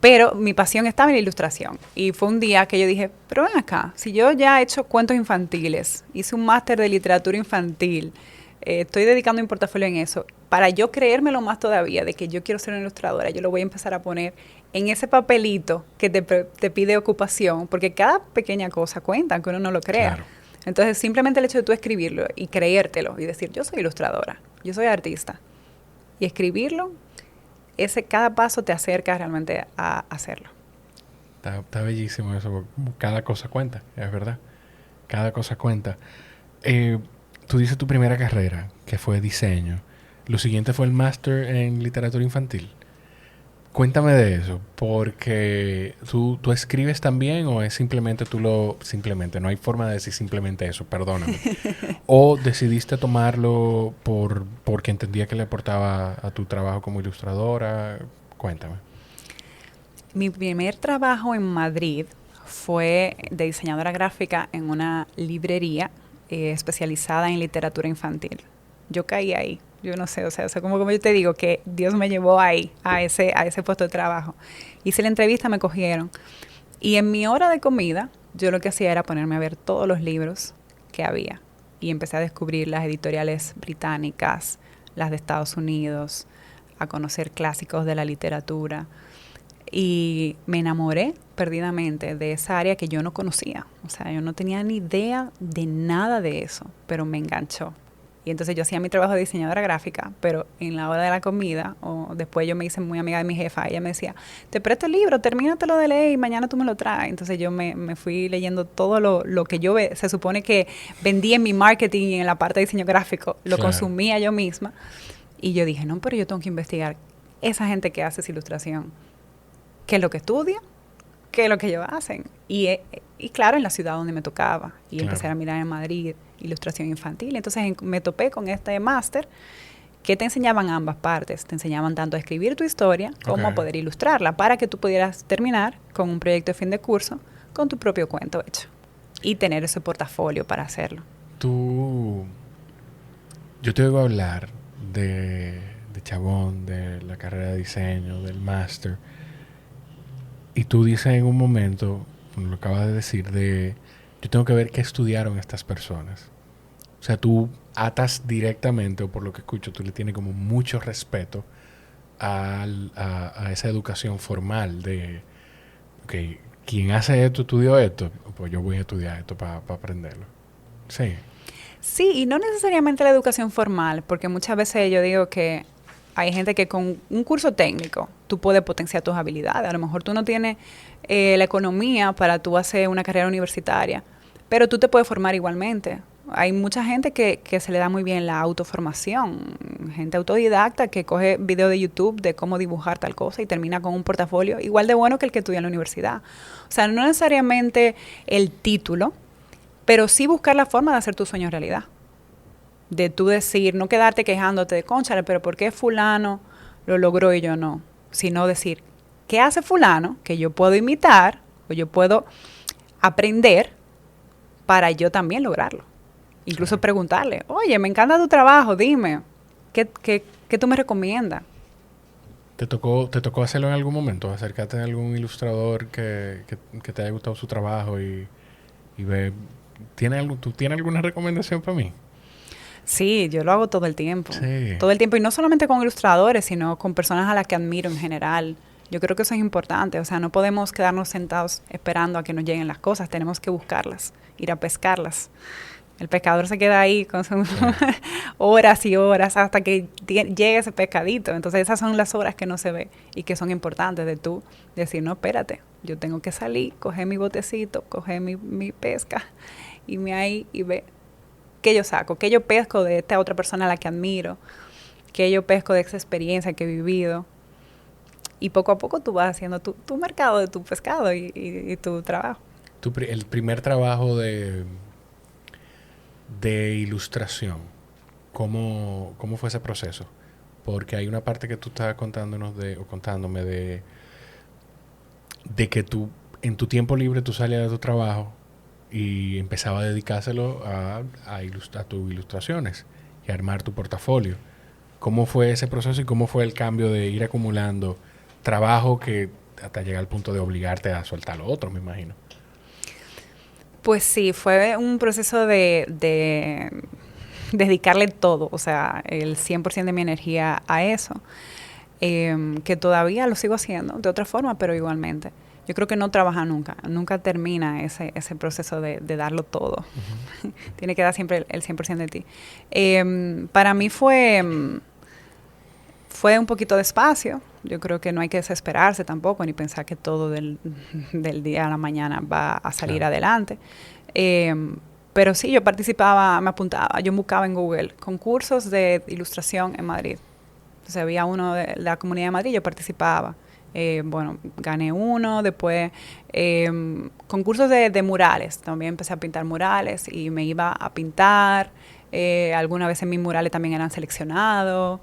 Pero mi pasión estaba en la ilustración. Y fue un día que yo dije, pero ven acá, si yo ya he hecho cuentos infantiles, hice un máster de literatura infantil, estoy dedicando un portafolio en eso, para yo creérmelo más todavía de que yo quiero ser una ilustradora, yo lo voy a empezar a poner en ese papelito que te pide ocupación, porque cada pequeña cosa cuenta, aunque uno no lo crea.
Claro.
Entonces, simplemente el hecho de tú escribirlo y creértelo y decir, yo soy ilustradora, yo soy artista, y escribirlo, cada paso te acerca realmente a hacerlo.
Está bellísimo eso. Cada cosa cuenta, es verdad. Cada cosa cuenta. Tú dices tu primera carrera, que fue diseño. Lo siguiente fue el máster en literatura infantil. Cuéntame de eso, porque ¿tú escribes también o es simplemente simplemente, no hay forma de decir simplemente eso, perdóname? ¿O decidiste tomarlo porque entendía que le aportaba a tu trabajo como ilustradora? Cuéntame.
Mi primer trabajo en Madrid fue de diseñadora gráfica en una librería especializada en literatura infantil. Yo caí ahí. Yo no sé, o sea, como yo te digo, que Dios me llevó ahí, a ese puesto de trabajo. Hice la entrevista, me cogieron. Y en mi hora de comida, yo lo que hacía era ponerme a ver todos los libros que había. Y empecé a descubrir las editoriales británicas, las de Estados Unidos, a conocer clásicos de la literatura. Y me enamoré perdidamente de esa área que yo no conocía. O sea, yo no tenía ni idea de nada de eso, pero me enganchó. Y entonces yo hacía mi trabajo de diseñadora gráfica, pero en la hora de la comida, o después yo me hice muy amiga de mi jefa, ella me decía, te presto el libro, termínatelo de leer y mañana tú me lo traes. Entonces yo me fui leyendo todo lo que yo se supone que vendí en mi marketing y en la parte de diseño gráfico, lo consumía yo misma. Y yo dije, no, pero yo tengo que investigar esa gente que hace esa ilustración. ¿Qué es lo que estudia? ¿Qué es lo que ellos hacen? Y claro, en la ciudad donde me tocaba. Y empecé a mirar en Madrid ilustración infantil. Entonces me topé con este máster que te enseñaban ambas partes. Te enseñaban tanto a escribir tu historia como a poder ilustrarla para que tú pudieras terminar con un proyecto de fin de curso con tu propio cuento hecho. Y tener ese portafolio para hacerlo.
Yo te oigo hablar de Chabón, de la carrera de diseño, del máster. Y tú dices en un momento, lo acabas de decir, yo tengo que ver qué estudiaron estas personas. O sea, tú atas directamente, o por lo que escucho, tú le tienes como mucho respeto a esa educación formal de, ok, quien hace esto, estudió esto, pues yo voy a estudiar esto para aprenderlo. Sí.
Sí, y no necesariamente la educación formal, porque muchas veces yo digo que hay gente que con un curso técnico tú puedes potenciar tus habilidades. A lo mejor tú no tienes la economía para tú hacer una carrera universitaria, pero tú te puedes formar igualmente. Hay mucha gente que se le da muy bien la autoformación, gente autodidacta que coge videos de YouTube de cómo dibujar tal cosa y termina con un portafolio igual de bueno que el que estudia en la universidad. O sea, no necesariamente el título, pero sí buscar la forma de hacer tu sueño realidad. De tú decir, no quedarte quejándote de, cónchale, pero ¿por qué fulano lo logró y yo no? Sino decir, ¿qué hace fulano que yo puedo imitar o yo puedo aprender para yo también lograrlo? Incluso preguntarle, oye, me encanta tu trabajo, dime, ¿qué tú me recomiendas?
¿Te tocó hacerlo en algún momento? ¿Acercarte a algún ilustrador que te haya gustado su trabajo y y ve... ¿Tú tienes alguna recomendación para mí?
Sí, yo lo hago todo el tiempo.
Sí.
Todo el tiempo. Y no solamente con ilustradores, sino con personas a las que admiro en general. Yo creo que eso es importante. O sea, no podemos quedarnos sentados esperando a que nos lleguen las cosas. Tenemos que buscarlas, ir a pescarlas. El pescador se queda ahí con sus horas y horas hasta que llegue ese pescadito. Entonces esas son las horas que no se ve y que son importantes de tú decir, no, espérate, yo tengo que salir, coger mi botecito, coger mi pesca, irme ahí y ver qué yo saco, qué yo pesco de esta otra persona a la que admiro, qué yo pesco de esa experiencia que he vivido. Y poco a poco tú vas haciendo tu mercado de tu pescado y tu trabajo.
El primer trabajo de ilustración, ¿cómo fue ese proceso? Porque hay una parte que tú estabas contándome de que tú, en tu tiempo libre, tú salías de tu trabajo y empezabas a dedicárselo a tus ilustraciones y a armar tu portafolio. ¿Cómo fue ese proceso y cómo fue el cambio de ir acumulando trabajo que hasta llegar al punto de obligarte a soltar lo otro, me imagino?
Pues sí, fue un proceso de dedicarle todo, o sea, el 100% de mi energía a eso, que todavía lo sigo haciendo de otra forma, pero igualmente. Yo creo que no trabaja nunca termina ese proceso de darlo todo. Uh-huh. Tiene que dar siempre el 100% de ti. Para mí fue un poquito despacio. Yo creo que no hay que desesperarse tampoco, ni pensar que todo del día a la mañana va a salir adelante. Pero sí, yo participaba, me apuntaba, yo buscaba en Google concursos de ilustración en Madrid. Entonces había uno de la Comunidad de Madrid, yo participaba. Gané uno, después concursos de murales. También empecé a pintar murales y me iba a pintar. Algunas veces mis murales también eran seleccionados.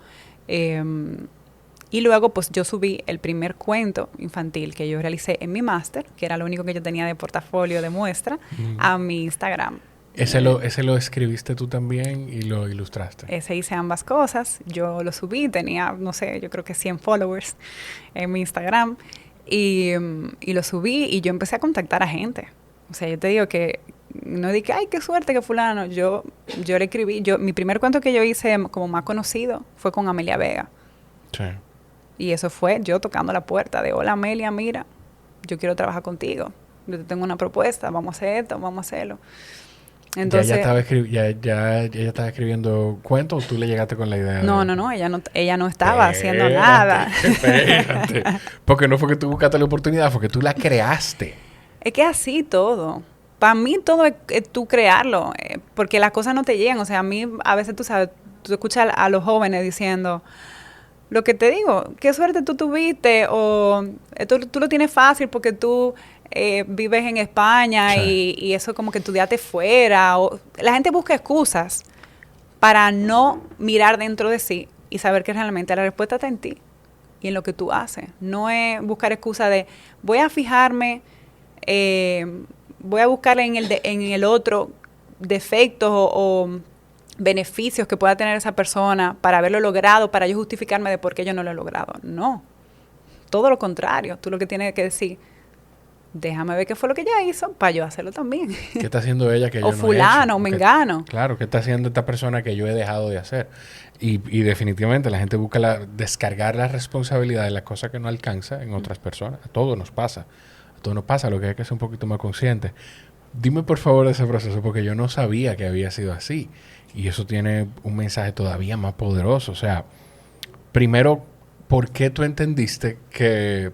Y luego pues yo subí el primer cuento infantil que yo realicé en mi máster, que era lo único que yo tenía de portafolio de muestra, a mi Instagram.
¿Ese lo escribiste tú también y lo ilustraste?
Ese hice ambas cosas. Yo lo subí, tenía, no sé, yo creo que 100 followers en mi Instagram. Y lo subí y yo empecé a contactar a gente. O sea, yo te digo que no dije, ay, qué suerte que fulano. Yo le escribí. Mi primer cuento que yo hice como más conocido fue con Amelia Vega.
Sí.
Y eso fue yo tocando la puerta de, hola Amelia, mira, yo quiero trabajar contigo. Yo te tengo una propuesta, vamos a hacer esto, vamos a hacerlo. Entonces,
ella estaba escribiendo cuentos o tú le llegaste con la idea?
No, ella no estaba haciendo nada.
Espérate. Porque no fue que tú buscaste la oportunidad, fue que tú la creaste.
Es que así todo. Para mí todo es tú crearlo, porque las cosas no te llegan. O sea, a mí a veces tú sabes, tú escuchas a los jóvenes diciendo, lo que te digo, qué suerte tú tuviste, o tú lo tienes fácil porque tú vives en España, sí, y eso como que estudiaste fuera. O, la gente busca excusas para no mirar dentro de sí y saber que realmente la respuesta está en ti y en lo que tú haces. No es buscar excusa de voy a fijarme, voy a buscar en el otro defectos o beneficios que pueda tener esa persona para haberlo logrado, para yo justificarme de por qué yo no lo he logrado. No, todo lo contrario. Tú lo que tienes que decir, déjame ver qué fue lo que ella hizo para yo hacerlo también.
¿Qué está haciendo ella que yo no he hecho?
O fulano, o mengano.
Claro, ¿qué está haciendo esta persona que yo he dejado de hacer? Y definitivamente la gente busca descargar la responsabilidad de las cosas que no alcanza en otras personas. A todos nos pasa. Lo que hay que ser un poquito más consciente. Dime por favor de ese proceso, porque yo no sabía que había sido así. Y eso tiene un mensaje todavía más poderoso. O sea, primero, ¿por qué tú entendiste que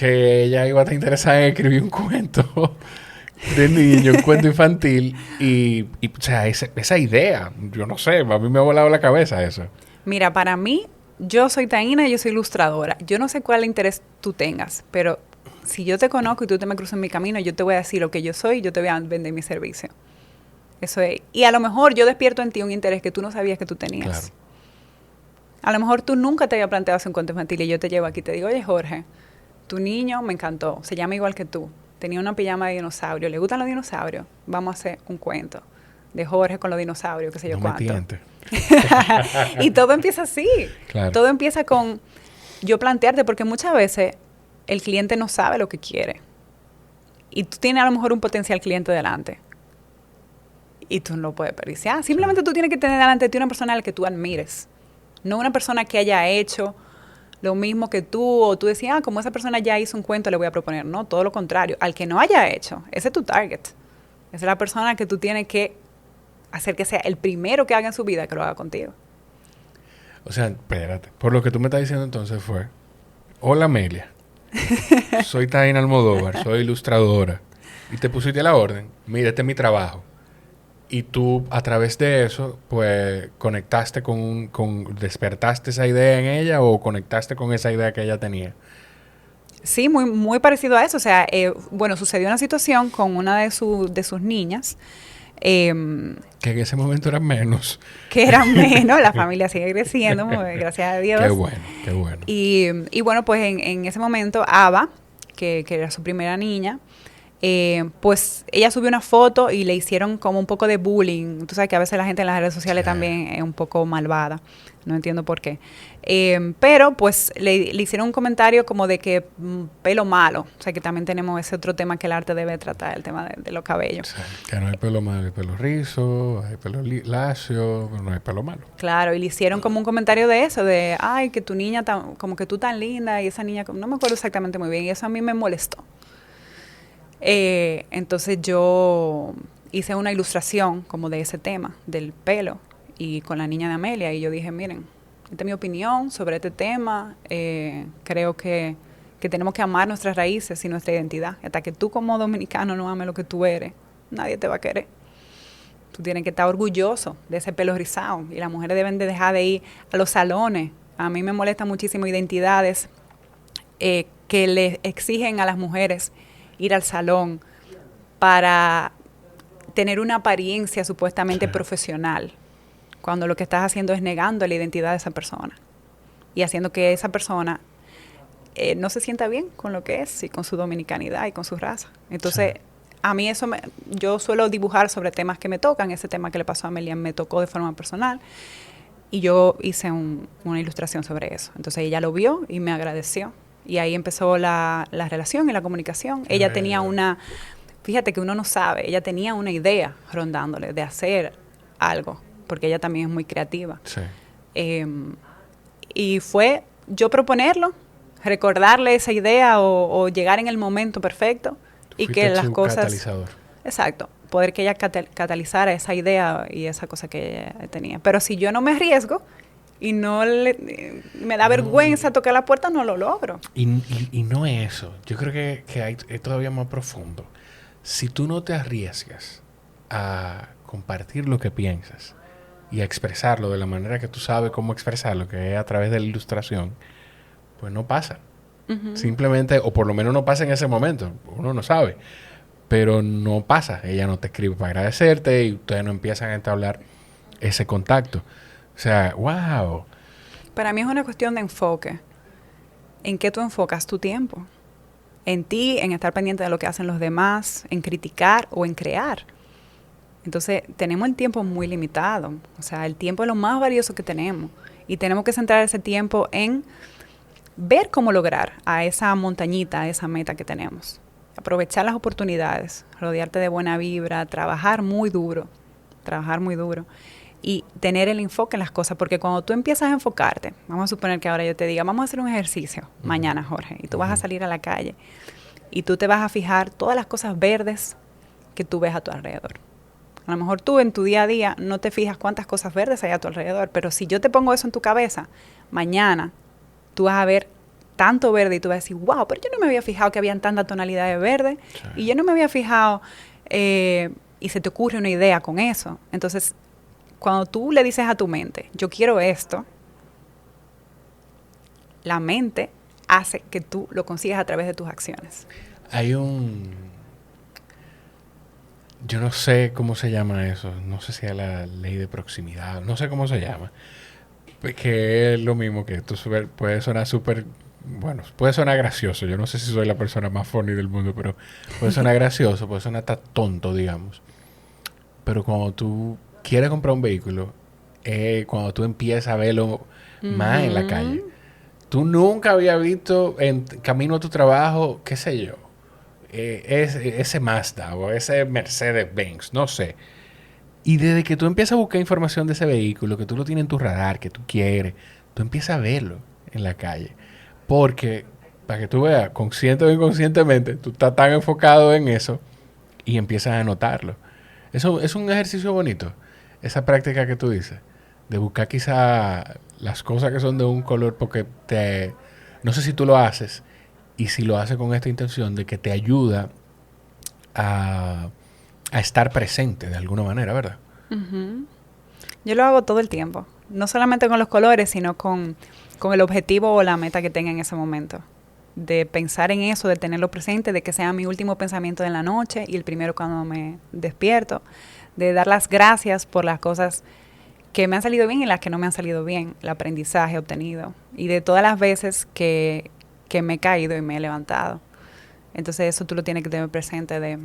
ella iba a estar interesada en escribir un cuento de niño, un cuento infantil? Y o sea, esa idea, yo no sé, a mí me ha volado la cabeza eso.
Mira, para mí, yo soy Taína y yo soy ilustradora. Yo no sé cuál interés tú tengas, pero si yo te conozco y tú te me cruzas en mi camino, yo te voy a decir lo que yo soy y yo te voy a vender mi servicio. Eso es. Y a lo mejor yo despierto en ti un interés que tú no sabías que tú tenías. Claro. A lo mejor tú nunca te había planteado hacer un cuento infantil y yo te llevo aquí y te digo, oye Jorge, tu niño me encantó, se llama igual que tú, tenía una pijama de dinosaurio, ¿le gustan los dinosaurios? Vamos a hacer un cuento de Jorge con los dinosaurios, qué sé yo cuánto. Y todo empieza así. Claro. Todo empieza con yo plantearte, porque muchas veces el cliente no sabe lo que quiere. y tú tienes a lo mejor un potencial cliente delante y tú no lo puedes desperdiciar. Simplemente tú tienes que tener delante de ti una persona a la que tú admires, no una persona que haya hecho lo mismo que tú, o tú decías, como esa persona ya hizo un cuento, le voy a proponer. No, todo lo contrario. Al que no haya hecho, ese es tu target. Esa es la persona que tú tienes que hacer que sea el primero que haga en su vida que lo haga contigo.
O sea, espérate. Por lo que tú me estás diciendo entonces fue, hola Amelia, soy Taina Almodóvar, soy ilustradora, y te pusiste a la orden, mira, este es mi trabajo. Y tú, a través de eso, pues, conectaste despertaste esa idea en ella o conectaste con esa idea que ella tenía.
Sí, muy, muy parecido a eso. O sea, bueno, sucedió una situación con una de sus niñas.
Que en ese momento eran menos.
Que eran menos, la familia sigue creciendo, gracias a Dios.
Qué bueno, qué bueno.
Y bueno, pues en ese momento, Ava, que era su primera niña, pues ella subió una foto y le hicieron como un poco de bullying. Tú sabes que a veces la gente en las redes sociales también es un poco malvada. No entiendo por qué. Pero pues le hicieron un comentario como de que pelo malo. O sea que también tenemos ese otro tema que el arte debe tratar, el tema de los cabellos.
Sí, que no hay pelo malo, hay pelo rizo, hay pelo lacio, pero no hay pelo malo.
Claro, y le hicieron como un comentario de eso, de, ay, que tu niña, como que tú tan linda, y esa niña, no me acuerdo exactamente muy bien, y eso a mí me molestó. Entonces yo hice una ilustración como de ese tema, del pelo, y con la niña de Amelia, y yo dije, miren, esta es mi opinión sobre este tema, creo que tenemos que amar nuestras raíces y nuestra identidad. Hasta que tú como dominicano no ames lo que tú eres, nadie te va a querer. Tú tienes que estar orgulloso de ese pelo rizado, y las mujeres deben de dejar de ir a los salones. A mí me molestan muchísimo identidades que le exigen a las mujeres ir al salón para tener una apariencia supuestamente profesional, cuando lo que estás haciendo es negando la identidad de esa persona y haciendo que esa persona no se sienta bien con lo que es y con su dominicanidad y con su raza. Entonces, a mí eso, yo suelo dibujar sobre temas que me tocan. Ese tema que le pasó a Amelia me tocó de forma personal y yo hice una ilustración sobre eso. Entonces ella lo vio y me agradeció. Y ahí empezó la relación y la comunicación. Ella tenía fíjate que uno no sabe, ella tenía una idea rondándole de hacer algo, porque ella también es muy creativa.
Sí.
Y fue yo proponerlo, recordarle esa idea o llegar en el momento perfecto y que las cosas...
catalizador.
Exacto, poder que ella catalizara esa idea y esa cosa que ella tenía. Pero si yo no me arriesgo y me da vergüenza tocar la puerta, no lo logro.
Y no es eso. Yo creo que es todavía más profundo. Si tú no te arriesgas a compartir lo que piensas y a expresarlo de la manera que tú sabes cómo expresarlo, que es a través de la ilustración, pues no pasa. Uh-huh. Simplemente, o por lo menos no pasa en ese momento. Uno no sabe. Pero no pasa. Ella no te escribe para agradecerte y ustedes no empiezan a entablar ese contacto. O sea, wow.
Para mí es una cuestión de enfoque. ¿En qué tú enfocas tu tiempo? En ti, en estar pendiente de lo que hacen los demás, en criticar o en crear. Entonces, tenemos el tiempo muy limitado. O sea, el tiempo es lo más valioso que tenemos. Y tenemos que centrar ese tiempo en ver cómo lograr a esa montañita, a esa meta que tenemos. Aprovechar las oportunidades, rodearte de buena vibra, trabajar muy duro. Y tener el enfoque en las cosas, porque cuando tú empiezas a enfocarte, vamos a suponer que ahora yo te diga, vamos a hacer un ejercicio mañana, Jorge, y tú vas a salir a la calle y tú te vas a fijar todas las cosas verdes que tú ves a tu alrededor. A lo mejor tú en tu día a día no te fijas cuántas cosas verdes hay a tu alrededor, pero si yo te pongo eso en tu cabeza, mañana tú vas a ver tanto verde y tú vas a decir, wow, pero yo no me había fijado que habían tanta tonalidad de verde, y yo no me había fijado, y se te ocurre una idea con eso. Entonces, cuando tú le dices a tu mente, yo quiero esto, la mente hace que tú lo consigas a través de tus acciones.
Hay yo no sé cómo se llama eso, no sé si es la ley de proximidad, no sé cómo se llama, que es lo mismo que esto puede sonar súper, bueno, puede sonar gracioso, yo no sé si soy la persona más funny del mundo, pero puede sonar gracioso, puede sonar hasta tonto, digamos, pero cuando tú quieres comprar un vehículo, cuando tú empiezas a verlo más en la calle. Tú nunca habías visto en camino a tu trabajo, qué sé yo, ese Mazda o ese Mercedes-Benz, no sé. Y desde que tú empiezas a buscar información de ese vehículo, que tú lo tienes en tu radar, que tú quieres, tú empiezas a verlo en la calle. Porque, para que tú veas, consciente o inconscientemente, tú estás tan enfocado en eso y empiezas a notarlo. Eso es un ejercicio bonito, esa práctica que tú dices, de buscar quizá las cosas que son de un color, porque no sé si tú lo haces, y si lo haces con esta intención de que te ayuda a estar presente de alguna manera, ¿verdad?
Uh-huh. Yo lo hago todo el tiempo. No solamente con los colores, sino con el objetivo o la meta que tenga en ese momento. De pensar en eso, de tenerlo presente, de que sea mi último pensamiento de la noche y el primero cuando me despierto. De dar las gracias por las cosas que me han salido bien y las que no me han salido bien. El aprendizaje obtenido. Y de todas las veces que me he caído y me he levantado. Entonces eso tú lo tienes que tener presente de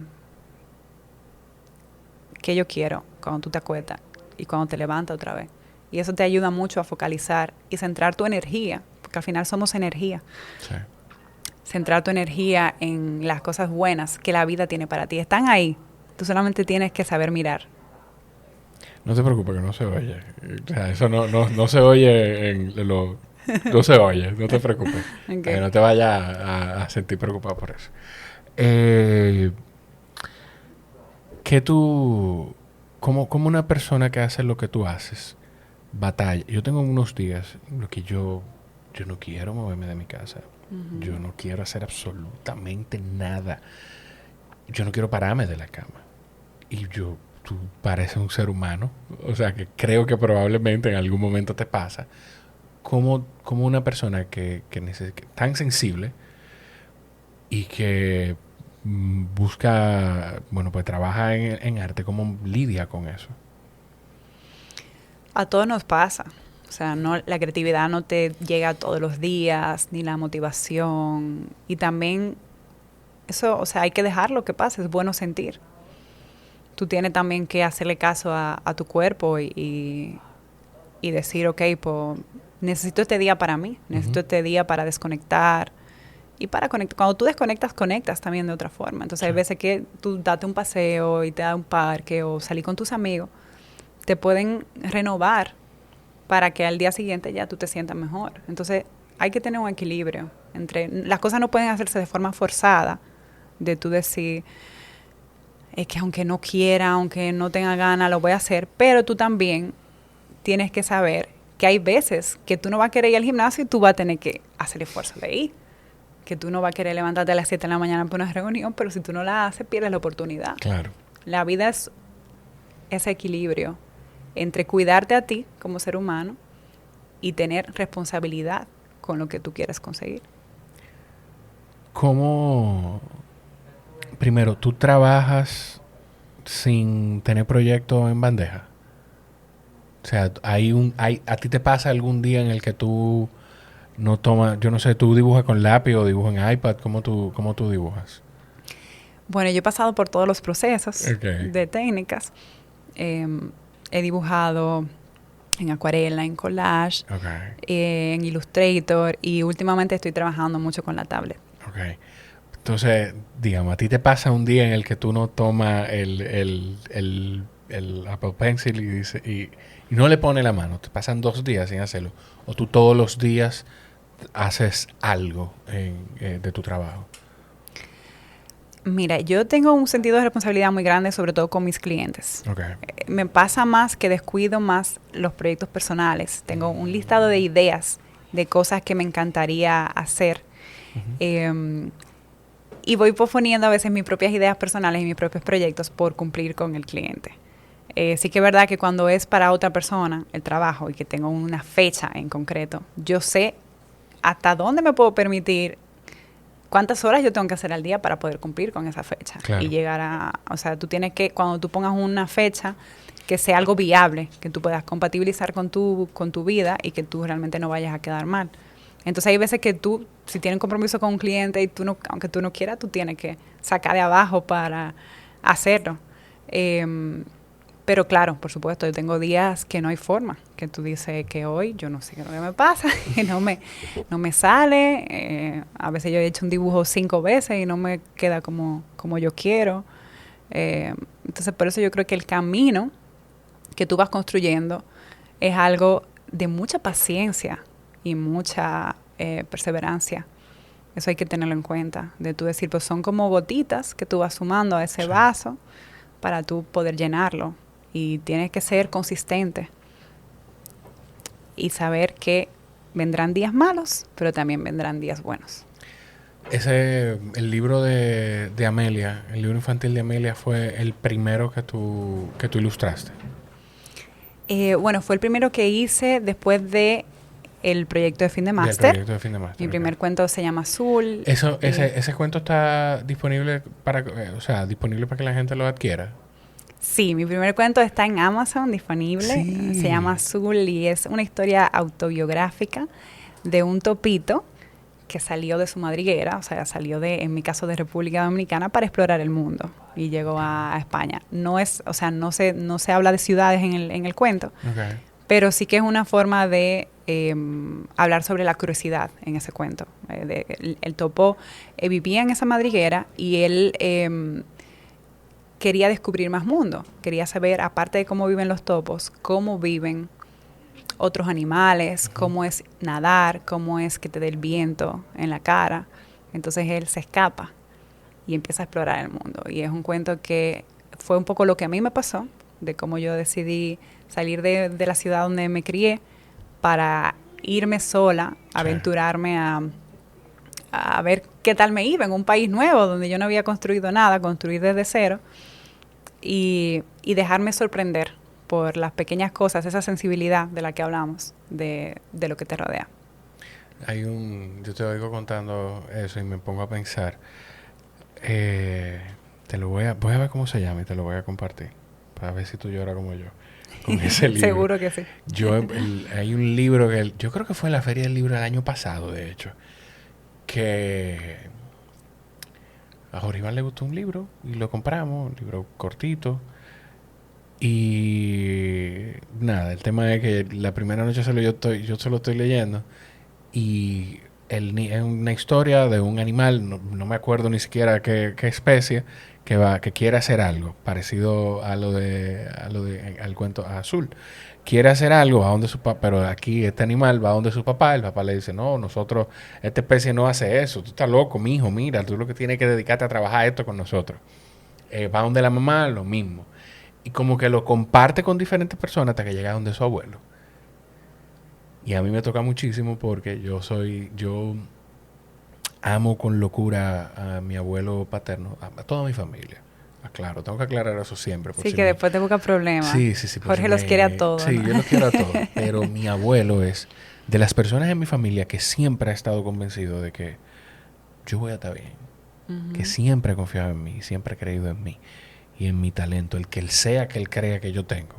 qué yo quiero cuando tú te acuestas y cuando te levantas otra vez. Y eso te ayuda mucho a focalizar y centrar tu energía, porque al final somos energía.
Sí.
Centrar tu energía en las cosas buenas que la vida tiene para ti. Están ahí. Tú solamente tienes que saber mirar.
No te preocupes que no se oye. O sea, eso no se oye en lo... No se oye, no te preocupes.
Okay.
Que no te vayas a sentir preocupado por eso. Que tú... Como una persona que hace lo que tú haces, batalla. Yo tengo unos días en los que yo no quiero moverme de mi casa. Uh-huh. Yo no quiero hacer absolutamente nada. Yo no quiero pararme de la cama. Y tú pareces un ser humano. O sea, que creo que probablemente en algún momento te pasa. Como una persona que tan sensible y que busca, bueno, pues trabaja en arte, ¿cómo lidia con eso?
A todos nos pasa. O sea, la creatividad no te llega todos los días, ni la motivación. Y también eso, o sea, hay que dejarlo que pase, es bueno sentir. Tú tienes también que hacerle caso a tu cuerpo y decir, ok, pues necesito este día para mí, necesito uh-huh. este día para desconectar y para conectar. Cuando tú desconectas, conectas también de otra forma. Entonces hay veces que tú date un paseo y te da un parque o salir con tus amigos, te pueden renovar para que al día siguiente ya tú te sientas mejor. Entonces hay que tener un equilibrio entre... Las cosas no pueden hacerse de forma forzada, de tú decir, es que aunque no quiera, aunque no tenga ganas, lo voy a hacer, pero tú también tienes que saber que hay veces que tú no vas a querer ir al gimnasio y tú vas a tener que hacer el esfuerzo de ir. Que tú no vas a querer levantarte a las 7 de la mañana para una reunión, pero si tú no la haces, pierdes la oportunidad.
Claro.
La vida es ese equilibrio entre cuidarte a ti como ser humano y tener responsabilidad con lo que tú quieres conseguir.
¿Cómo? Primero, ¿tú trabajas sin tener proyecto en bandeja? O sea, ¿a ti te pasa algún día en el que tú no tomas, yo no sé, tú dibujas con lápiz o dibujas en iPad? ¿Cómo tú dibujas?
Bueno, yo he pasado por todos los procesos de técnicas. He dibujado en acuarela, en collage, en Illustrator y últimamente estoy trabajando mucho con la tablet.
Okay. Entonces, digamos, ¿a ti te pasa un día en el que tú no tomas el Apple Pencil y no le pones la mano? Te pasan 2 días sin hacerlo. O tú todos los días haces algo de tu trabajo.
Mira, yo tengo un sentido de responsabilidad muy grande, sobre todo con mis clientes.
Okay.
Me pasa más que descuido más los proyectos personales. Tengo un listado de ideas, de cosas que me encantaría hacer. Uh-huh. Y voy posponiendo a veces mis propias ideas personales y mis propios proyectos por cumplir con el cliente. Sí que es verdad que cuando es para otra persona el trabajo y que tengo una fecha en concreto, yo sé hasta dónde me puedo permitir, cuántas horas yo tengo que hacer al día para poder cumplir con esa fecha. Claro. Y llegar a... O sea, tú tienes que, cuando tú pongas una fecha, que sea algo viable, que tú puedas compatibilizar con tu vida y que tú realmente no vayas a quedar mal. Entonces hay veces que tú, si tienes un compromiso con un cliente y tú no, aunque tú no quieras, tú tienes que sacar de abajo para hacerlo. Pero Pero claro, por supuesto, yo tengo días que no hay forma, que tú dices que hoy yo no sé qué es lo que me pasa, que no me sale. A veces yo he hecho un dibujo 5 veces y no me queda como yo quiero. Entonces, por eso yo creo que el camino que tú vas construyendo es algo de mucha paciencia y mucha perseverancia. Eso hay que tenerlo en cuenta. De tú decir, pues son como gotitas que tú vas sumando a ese vaso para tú poder llenarlo. Y tienes que ser consistente y saber que vendrán días malos, pero también vendrán días buenos.
El libro de Amelia, el libro infantil de Amelia, fue el primero que tú ilustraste.
Bueno, fue el primero que hice después de el proyecto de fin de máster. Mi primer cuento se llama Azul.
Ese cuento está disponible disponible para que la gente lo adquiera.
Sí, mi primer cuento está en Amazon disponible. Sí. Se llama Azul y es una historia autobiográfica de un topito que salió de su madriguera, o sea, salió en mi caso, de República Dominicana para explorar el mundo y llegó a España. No se habla de ciudades en el cuento, pero sí que es una forma de hablar sobre la curiosidad en ese cuento. El topo vivía en esa madriguera y él quería descubrir más mundo, quería saber, aparte de cómo viven los topos, cómo viven otros animales, cómo es nadar, cómo es que te dé el viento en la cara. Entonces él se escapa y empieza a explorar el mundo. Y es un cuento que fue un poco lo que a mí me pasó, de cómo yo decidí salir de la ciudad donde me crié para irme sola, aventurarme a ver qué tal me iba en un país nuevo donde yo no había construido nada, construir desde cero y dejarme sorprender por las pequeñas cosas, esa sensibilidad de la que hablamos, de lo que te rodea.
Yo te oigo contando eso y me pongo a pensar, voy a ver cómo se llama y te lo voy a compartir, para ver si tú lloras como yo, con ese libro.
Seguro que sí.
Hay un libro que yo creo que fue en la Feria del Libro del año pasado, de hecho, que a Jorge Iván le gustó un libro y lo compramos, un libro cortito. Y nada, el tema es que la primera noche yo se lo estoy leyendo y es una historia de un animal, no me acuerdo ni siquiera qué especie, que quiere hacer algo parecido al cuento Azul. Quiere hacer algo, va donde su papá, pero aquí este animal va donde su papá, el papá le dice, no, esta especie no hace eso, tú estás loco, mijo, mira, tú lo que tienes que dedicarte a trabajar esto con nosotros. Va donde la mamá, lo mismo. Y como que lo comparte con diferentes personas hasta que llega donde su abuelo. Y a mí me toca muchísimo porque yo amo con locura a mi abuelo paterno, a toda mi familia. Claro, tengo que aclarar eso siempre.
Sí, que después te busca problemas.
Sí.
Jorge los quiere a todos.
Sí, ¿no? Yo los quiero a todos. Pero mi abuelo es de las personas en mi familia que siempre ha estado convencido de que yo voy a estar bien. Uh-huh. Que siempre ha confiado en mí, siempre ha creído en mí y en mi talento. El que él sea que él crea que yo tengo,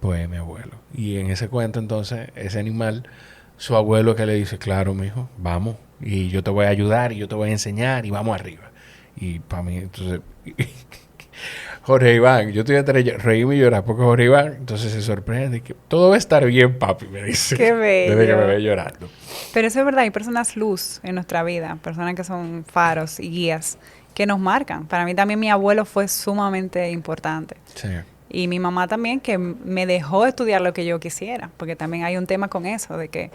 pues mi abuelo. Y en ese cuento, entonces, ese animal, su abuelo que le dice, claro, mijo, vamos. Y yo te voy a ayudar y yo te voy a enseñar y vamos arriba. Y para mí, entonces... Jorge Iván, yo estoy entre reírme y llorar porque Jorge Iván entonces se sorprende que todo va a estar bien, papi, me dice.
Qué bello.
Desde que me ve llorando.
Pero eso es verdad, hay personas luz en nuestra vida, personas que son faros y guías que nos marcan. Para mí también mi abuelo fue sumamente importante.
Sí.
Y mi mamá también, que me dejó estudiar lo que yo quisiera, porque también hay un tema con eso, de que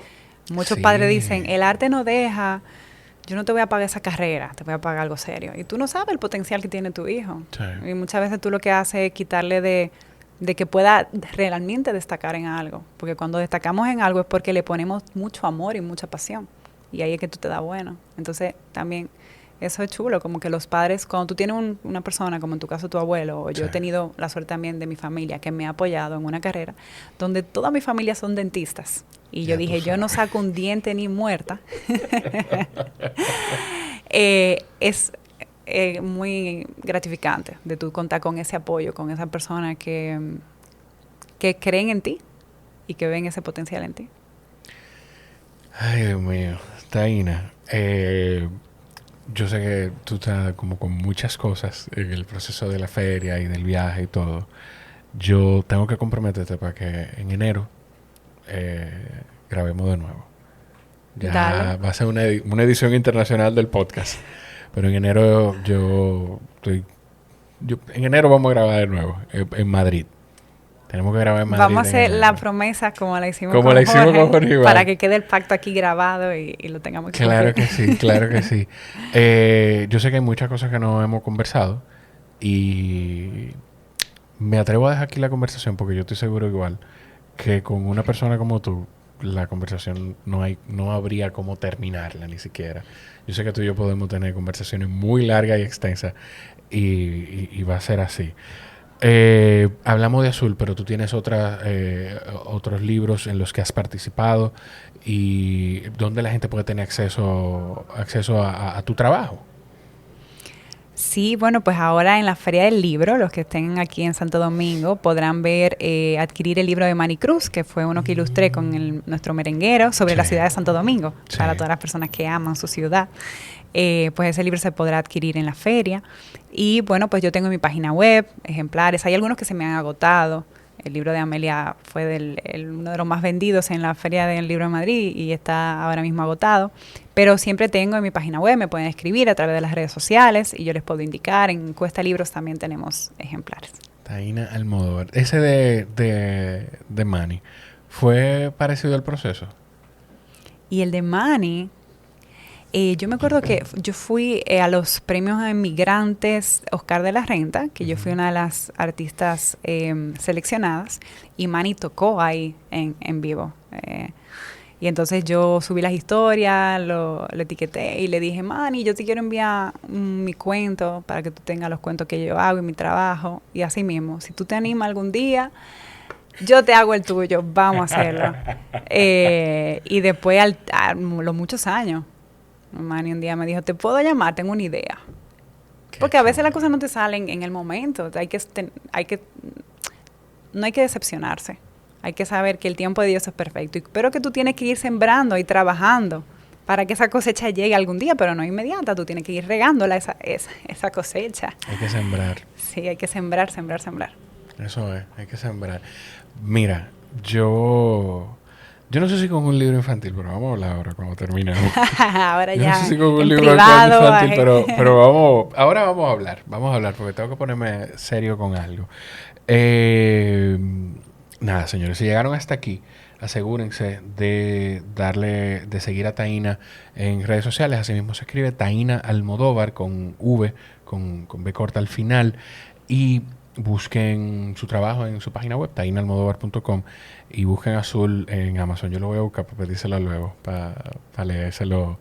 muchos padres dicen, el arte no deja... Yo no te voy a pagar esa carrera, te voy a pagar algo serio. Y tú no sabes el potencial que tiene tu hijo. Sí. Y muchas veces tú lo que haces es quitarle de que pueda realmente destacar en algo. Porque cuando destacamos en algo es porque le ponemos mucho amor y mucha pasión. Y ahí es que tú te das bueno. Entonces, también eso es chulo. Como que los padres, cuando tú tienes una persona, como en tu caso tu abuelo, o yo he tenido la suerte también de mi familia, que me ha apoyado en una carrera, donde toda mi familia son dentistas. Y yo dije, yo no saco un diente ni muerta. Es muy gratificante de tú contar con ese apoyo, con esa persona que creen en ti y que ven ese potencial en ti.
Ay, Dios mío. Taina, yo sé que tú estás como con muchas cosas en el proceso de la feria y del viaje y todo. yo tengo que comprometerte para que en enero grabemos de nuevo. Ya
Dale.
va a ser una edición internacional del podcast. Pero en enero en enero vamos a grabar de nuevo en Madrid. Tenemos que grabar en Madrid.
Vamos a hacer la promesa como la hicimos
con Jorge Iván.
para que quede el pacto aquí grabado y lo tengamos que
Claro
cumplir.
que sí, claro que sí. Yo sé que hay muchas cosas que no hemos conversado y me atrevo a dejar aquí la conversación porque yo estoy seguro igual que con una persona como tú la conversación no habría cómo terminarla ni siquiera. Yo sé que tú y yo podemos tener conversaciones muy largas y extensas y va a ser así. Hablamos de Azul, pero tú tienes otros libros en los que has participado y donde la gente puede tener acceso a tu trabajo.
Sí, bueno, pues ahora en la Feria del Libro, los que estén aquí en Santo Domingo podrán adquirir el libro de Manny Cruz, que fue uno que ilustré con nuestro merenguero sobre la ciudad de Santo Domingo, para todas las personas que aman su ciudad. Pues ese libro se podrá adquirir en la feria. Y bueno, pues yo tengo en mi página web ejemplares. Hay algunos que se me han agotado. El libro de Amelia fue uno de los más vendidos en la Feria del Libro de Madrid y está ahora mismo agotado. Pero siempre tengo en mi página web, me pueden escribir a través de las redes sociales y yo les puedo indicar. En Cuesta Libros también tenemos ejemplares.
Taina Almodóvar. Ese de Manny, ¿fue parecido al proceso?
Y el de Manny, yo me acuerdo que yo fui a los premios Emigrantes Oscar de la Renta, que yo fui una de las artistas seleccionadas, y Manny tocó ahí en vivo. Y entonces yo subí las historias, lo etiqueté y le dije, Manny, yo te quiero enviar mi cuento para que tú tengas los cuentos que yo hago y mi trabajo. Y así mismo, si tú te animas algún día, yo te hago el tuyo, vamos a hacerlo. Y después, a los muchos años, Manny un día me dijo, ¿te puedo llamar? Tengo una idea. Porque a veces las cosas no te salen en el momento. No hay que decepcionarse. Hay que saber que el tiempo de Dios es perfecto. Pero que tú tienes que ir sembrando y trabajando para que esa cosecha llegue algún día, pero no inmediata. Tú tienes que ir regándola esa cosecha.
Hay que sembrar.
Sí, hay que sembrar.
Eso es, hay que sembrar. Mira, yo no sé si con un libro infantil, pero vamos a hablar ahora cuando terminemos.
Ahora ya.
No sé si con un
en
libro
privado,
infantil, pero ahora vamos a hablar porque tengo que ponerme serio con algo. Nada, señores, si llegaron hasta aquí, asegúrense de seguir a Taina en redes sociales. Así mismo se escribe Taina Almodóvar con V, con B corta al final. Y busquen su trabajo en su página web, tainaalmodóvar.com, y busquen Azul en Amazon. Yo lo voy a buscar para pedírselo luego, para leérselo,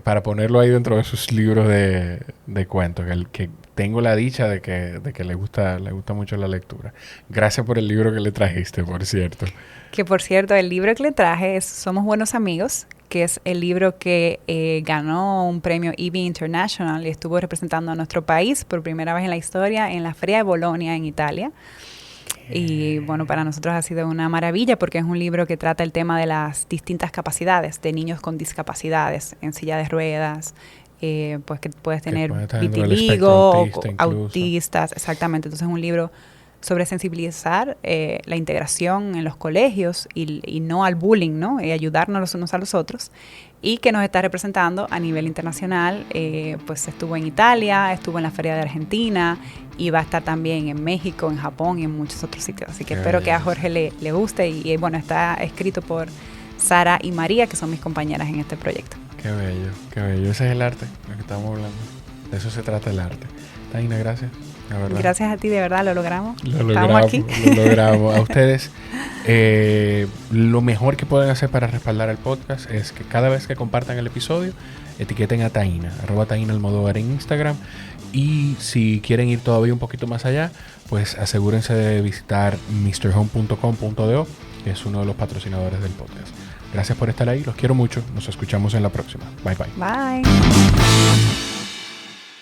para ponerlo ahí dentro de sus libros de cuentos, que tengo la dicha de que le gusta mucho la lectura. Gracias por el libro que le trajiste, por cierto.
Que por cierto, el libro que le traje es Somos Buenos Amigos, que es el libro que ganó un premio EB International y estuvo representando a nuestro país por primera vez en la historia en la Feria de Bolonia en Italia. Y bueno, para nosotros ha sido una maravilla porque es un libro que trata el tema de las distintas capacidades de niños con discapacidades en silla de ruedas, pues que puedes tener vitiligo, autistas, exactamente. Entonces es un libro sobre sensibilizar la integración en los colegios y no al bullying, ¿no? Y ayudarnos los unos a los otros, y que nos está representando a nivel internacional. Pues estuvo en Italia, estuvo en la Feria de Argentina y va a estar también en México, en Japón y en muchos otros sitios. Así que espero que a Jorge le guste y bueno, está escrito por Sara y María, que son mis compañeras en este proyecto.
Qué bello, qué bello. Ese es el arte, lo que estamos hablando. De eso se trata el arte. Taina, gracias. La verdad.
Gracias a ti, de verdad, lo logramos.
Estamos aquí. Lo logramos. A ustedes, lo mejor que pueden hacer para respaldar el podcast es que cada vez que compartan el episodio, etiqueten a Taina, @TainaAlmodóvar en Instagram. Y si quieren ir todavía un poquito más allá, pues asegúrense de visitar mrhome.com.do, que es uno de los patrocinadores del podcast. Gracias por estar ahí, los quiero mucho, nos escuchamos en la próxima. Bye bye.
Bye.